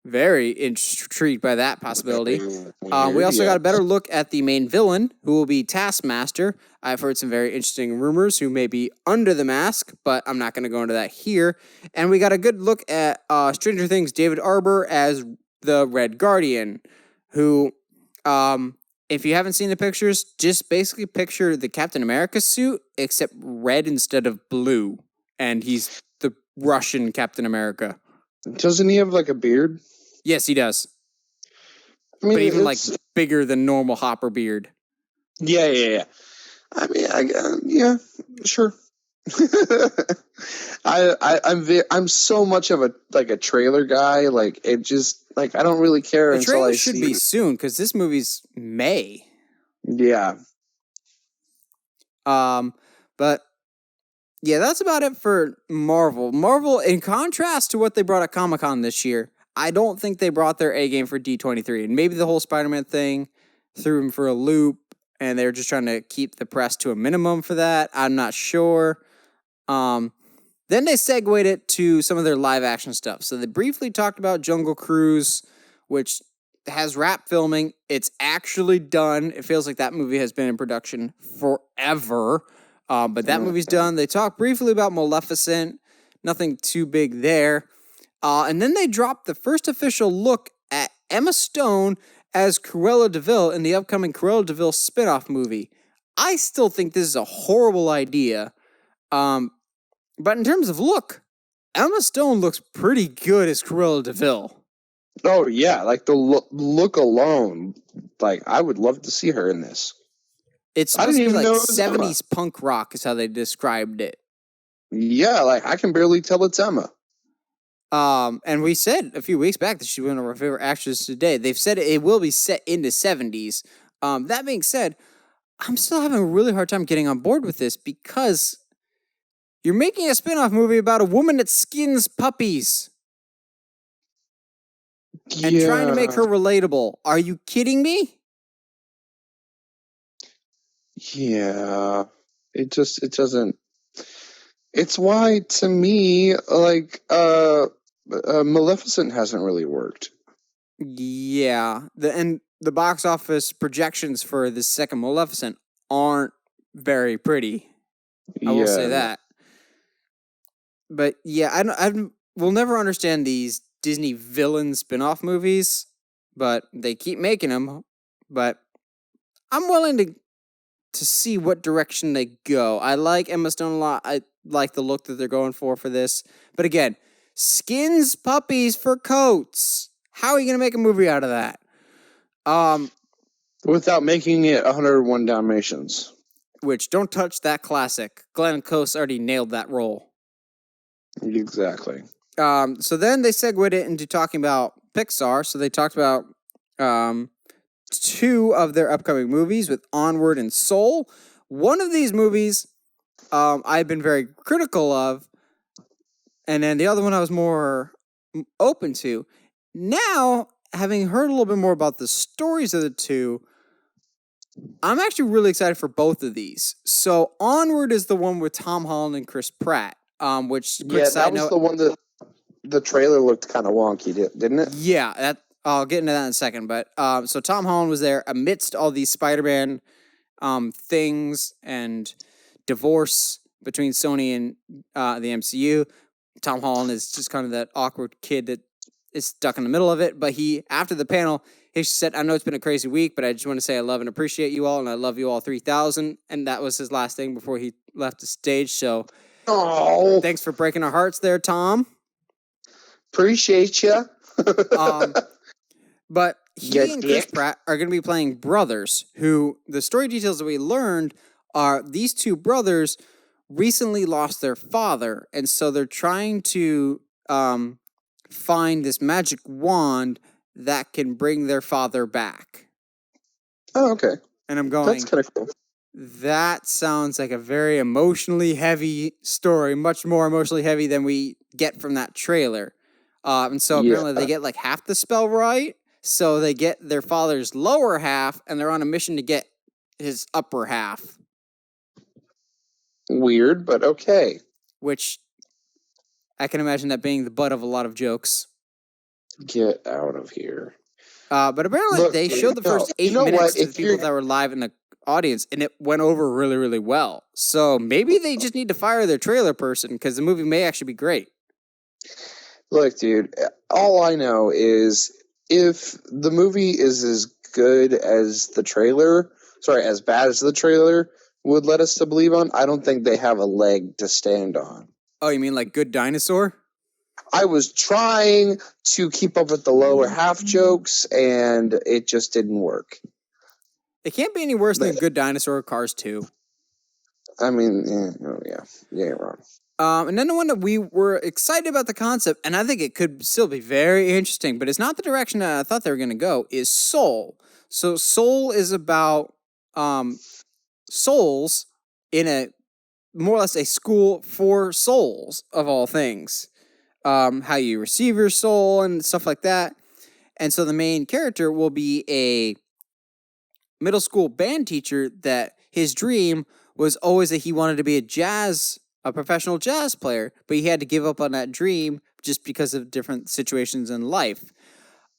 Very intrigued by that possibility. We also got a better look at the main villain, who will be Taskmaster. I've heard some very interesting rumors who may be under the mask, but I'm not going to go into that here. And we got a good look at Stranger Things' David Arbor as the Red Guardian, who, if you haven't seen the pictures, just basically picture the Captain America suit, except red instead of blue. And he's the Russian Captain America. Doesn't he have like a beard? Yes, he does. I mean, but even like bigger than normal Hopper beard. Yeah. I mean, yeah, sure. I'm so much of a trailer guy. Like it just like I don't really care the until I should see be soon because this movie's May. Yeah. But Yeah, that's about it for Marvel. Marvel, in contrast to what they brought at Comic-Con this year, I don't think they brought their A game for D23. And maybe the whole Spider-Man thing threw them for a loop, and they're just trying to keep the press to a minimum for that. I'm not sure. Then they segued it to some of their live action stuff. So they briefly talked about Jungle Cruise, which has wrap filming. It's actually done. It feels like that movie has been in production forever. But that movie's done. They talked briefly about Maleficent. Nothing too big there. And then they dropped the first official look at Emma Stone as Cruella de Vil in the upcoming Cruella de Vil spin-off movie. I still think this is a horrible idea. But in terms of look, Emma Stone looks pretty good as Cruella de Vil. Oh, yeah. Like, the look alone. Like, I would love to see her in this. It's supposed to be like 70s punk rock is how they described it. Yeah, like, I can barely tell it's Emma. And we said a few weeks back that she's one of our favorite actresses today. They've said it will be set in the 70s. That being said, I'm still having a really hard time getting on board with this because you're making a spin-off movie about a woman that skins puppies. And trying to make her relatable. Are you kidding me? Yeah. It doesn't. It's why, to me, like, Maleficent hasn't really worked. Yeah. And the box office projections for the second Maleficent aren't very pretty. I will say that. But yeah, we'll never understand these Disney villain spin-off movies, but they keep making them. But I'm willing to see what direction they go. I like Emma Stone a lot. I like the look that they're going for this. But again, skins puppies for coats. How are you going to make a movie out of that? Without making it 101 Dalmatians. Which, don't touch that classic. Glenn Close already nailed that role. Exactly. So then they segued it into talking about Pixar. So they talked about two of their upcoming movies with Onward and Soul. One of these movies I've been very critical of, and then the other one I was more open to. Now, having heard a little bit more about the stories of the two, I'm actually really excited for both of these. So Onward is the one with Tom Holland and Chris Pratt. Which that was the one that the trailer looked kind of wonky, didn't it? Yeah, I'll get into that in a second. But so Tom Holland was there amidst all these Spider-Man things and divorce between Sony and the MCU. Tom Holland is just kind of that awkward kid that is stuck in the middle of it. But after the panel, he said, "I know it's been a crazy week, but I just want to say I love and appreciate you all, and I love you all 3,000." And that was his last thing before he left the stage. So. Oh, thanks for breaking our hearts there, Tom. Appreciate you. But he and Chris Pratt are going to be playing brothers who, the story details that we learned are these two brothers recently lost their father. And so they're trying to find this magic wand that can bring their father back. Oh, okay. And I'm going, that's kind of cool. That sounds like a very emotionally heavy story, much more emotionally heavy than we get from that trailer. And so apparently they get like half the spell right. So they get their father's lower half, and they're on a mission to get his upper half. Weird, but okay. Which I can imagine that being the butt of a lot of jokes. Get out of here. But apparently they showed the first 8 minutes to the people that were live in the audience, and it went over really, really well. So maybe they just need to fire their trailer person because the movie may actually be great. Look, dude, all I know is if the movie is as good as the trailer, as bad as the trailer would let us to believe on, I don't think they have a leg to stand on. Oh, you mean like Good Dinosaur? I was trying to keep up with the lower half jokes, and it just didn't work. It can't be any worse than Good Dinosaur or Cars 2. I mean, yeah, you're wrong. And then the one that we were excited about the concept, and I think it could still be very interesting, but it's not the direction that I thought they were going to go, is Soul. So Soul is about souls in a more or less a school for souls, of all things. How you receive your soul and stuff like that. And so the main character will be a middle school band teacher that his dream was always that he wanted to be a professional jazz player, but he had to give up on that dream just because of different situations in life.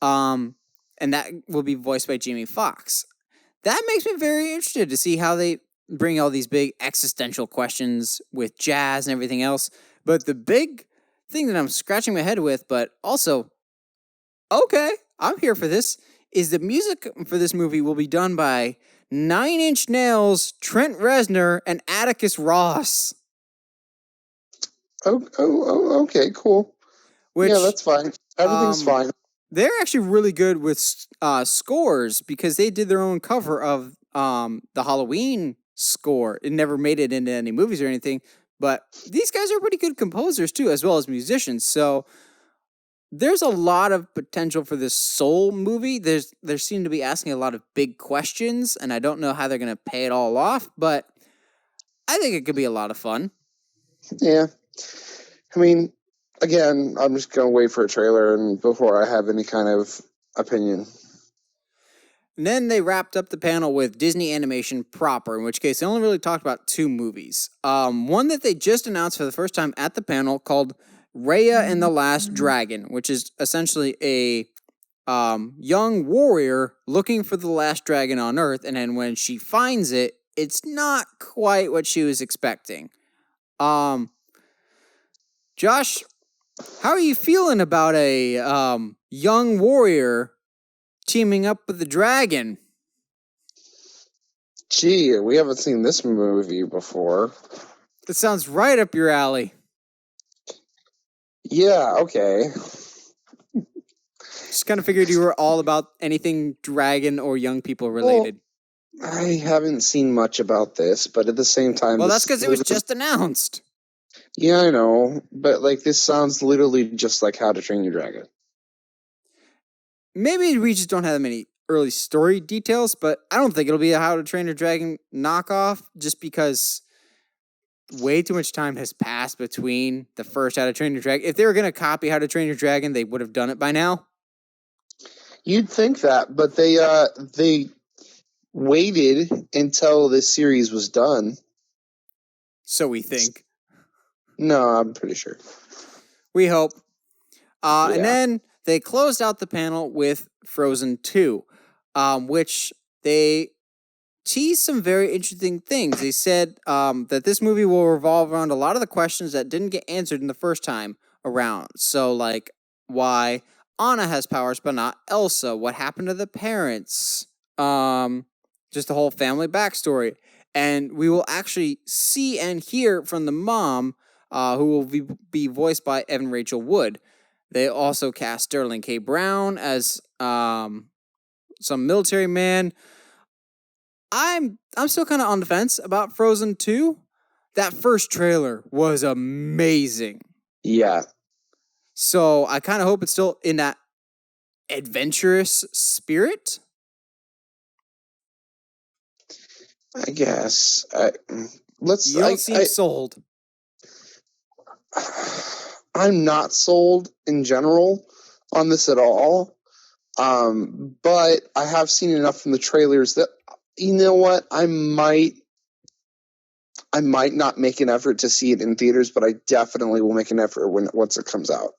And that will be voiced by Jamie Foxx. That makes me very interested to see how they bring all these big existential questions with jazz and everything else. But the big thing that I'm scratching my head with, but also, okay, I'm here for this, is the music for this movie will be done by Nine Inch Nails, Trent Reznor, and Atticus Ross. Okay, cool. Yeah, that's fine. Everything's fine. They're actually really good with scores because they did their own cover of the Halloween score. It never made it into any movies or anything, but these guys are pretty good composers too, as well as musicians. So there's a lot of potential for this Soul movie. They seem to be asking a lot of big questions, and I don't know how they're going to pay it all off, but I think it could be a lot of fun. Yeah. I mean, again, I'm just going to wait for a trailer and before I have any kind of opinion. And then they wrapped up the panel with Disney animation proper, in which case they only really talked about 2 movies. One that they just announced for the first time at the panel called Raya and the Last Dragon, which is essentially a young warrior looking for the last dragon on Earth, and then when she finds it, it's not quite what she was expecting. Josh, how are you feeling about a young warrior teaming up with the dragon? Gee, we haven't seen this movie before. It sounds right up your alley. Yeah, okay. Just kind of figured you were all about anything dragon or young people related. Well, I haven't seen much about this, but at the same time... Well, that's because it was just announced. Yeah, I know, but this sounds literally just like How to Train Your Dragon. Maybe we just don't have that many early story details, but I don't think it'll be a How to Train Your Dragon knockoff, just because way too much time has passed between the first How to Train Your Dragon. If they were going to copy How to Train Your Dragon, they would have done it by now. You'd think that, but they waited until this series was done. So we think. No, I'm pretty sure. We hope. And then they closed out the panel with Frozen 2, which they teased some very interesting things. They said that this movie will revolve around a lot of the questions that didn't get answered in the first time around. So, why Anna has powers but not Elsa? What happened to the parents? Just the whole family backstory. And we will actually see and hear from the mom, who will be voiced by Evan Rachel Wood. They also cast Sterling K. Brown as some military man. I'm still kind of on the fence about Frozen 2. That first trailer was amazing. Yeah. So I kind of hope it's still in that adventurous spirit. I guess. You don't seem sold. I'm not sold in general on this at all. But I have seen enough from the trailers that, you know what, I might not make an effort to see it in theaters, but I definitely will make an effort once it comes out.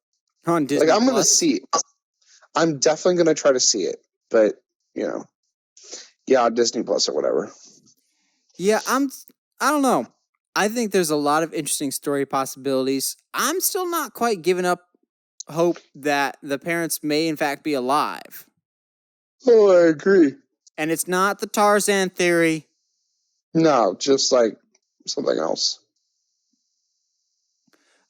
On Disney I'm going to Plus? see it. I'm definitely going to try to see it, but Disney Plus or whatever. Yeah, I don't know. I think there's a lot of interesting story possibilities. I'm still not quite giving up hope that the parents may in fact be alive. Oh, I agree. And it's not the Tarzan theory. No, just something else.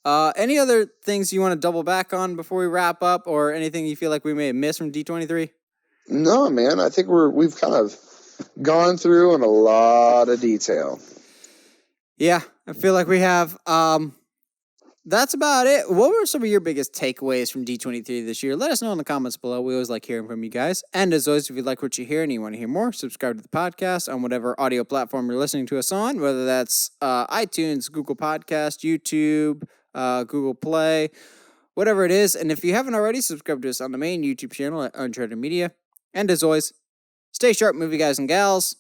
Any other things you want to double back on before we wrap up, or anything you feel like we may have missed from D23? No, man. I think we've kind of gone through in a lot of detail. Yeah, I feel like we have. that's about it. What were some of your biggest takeaways from D23 this year? Let us know in the comments below. We always like hearing from you guys. And as always, if you like what you hear and you want to hear more, subscribe to the podcast on whatever audio platform you're listening to us on, whether that's iTunes, Google Podcast, YouTube, Google Play, whatever it is. And if you haven't already, subscribe to us on the main YouTube channel at Uncharted Media. And as always, stay sharp, movie guys and gals.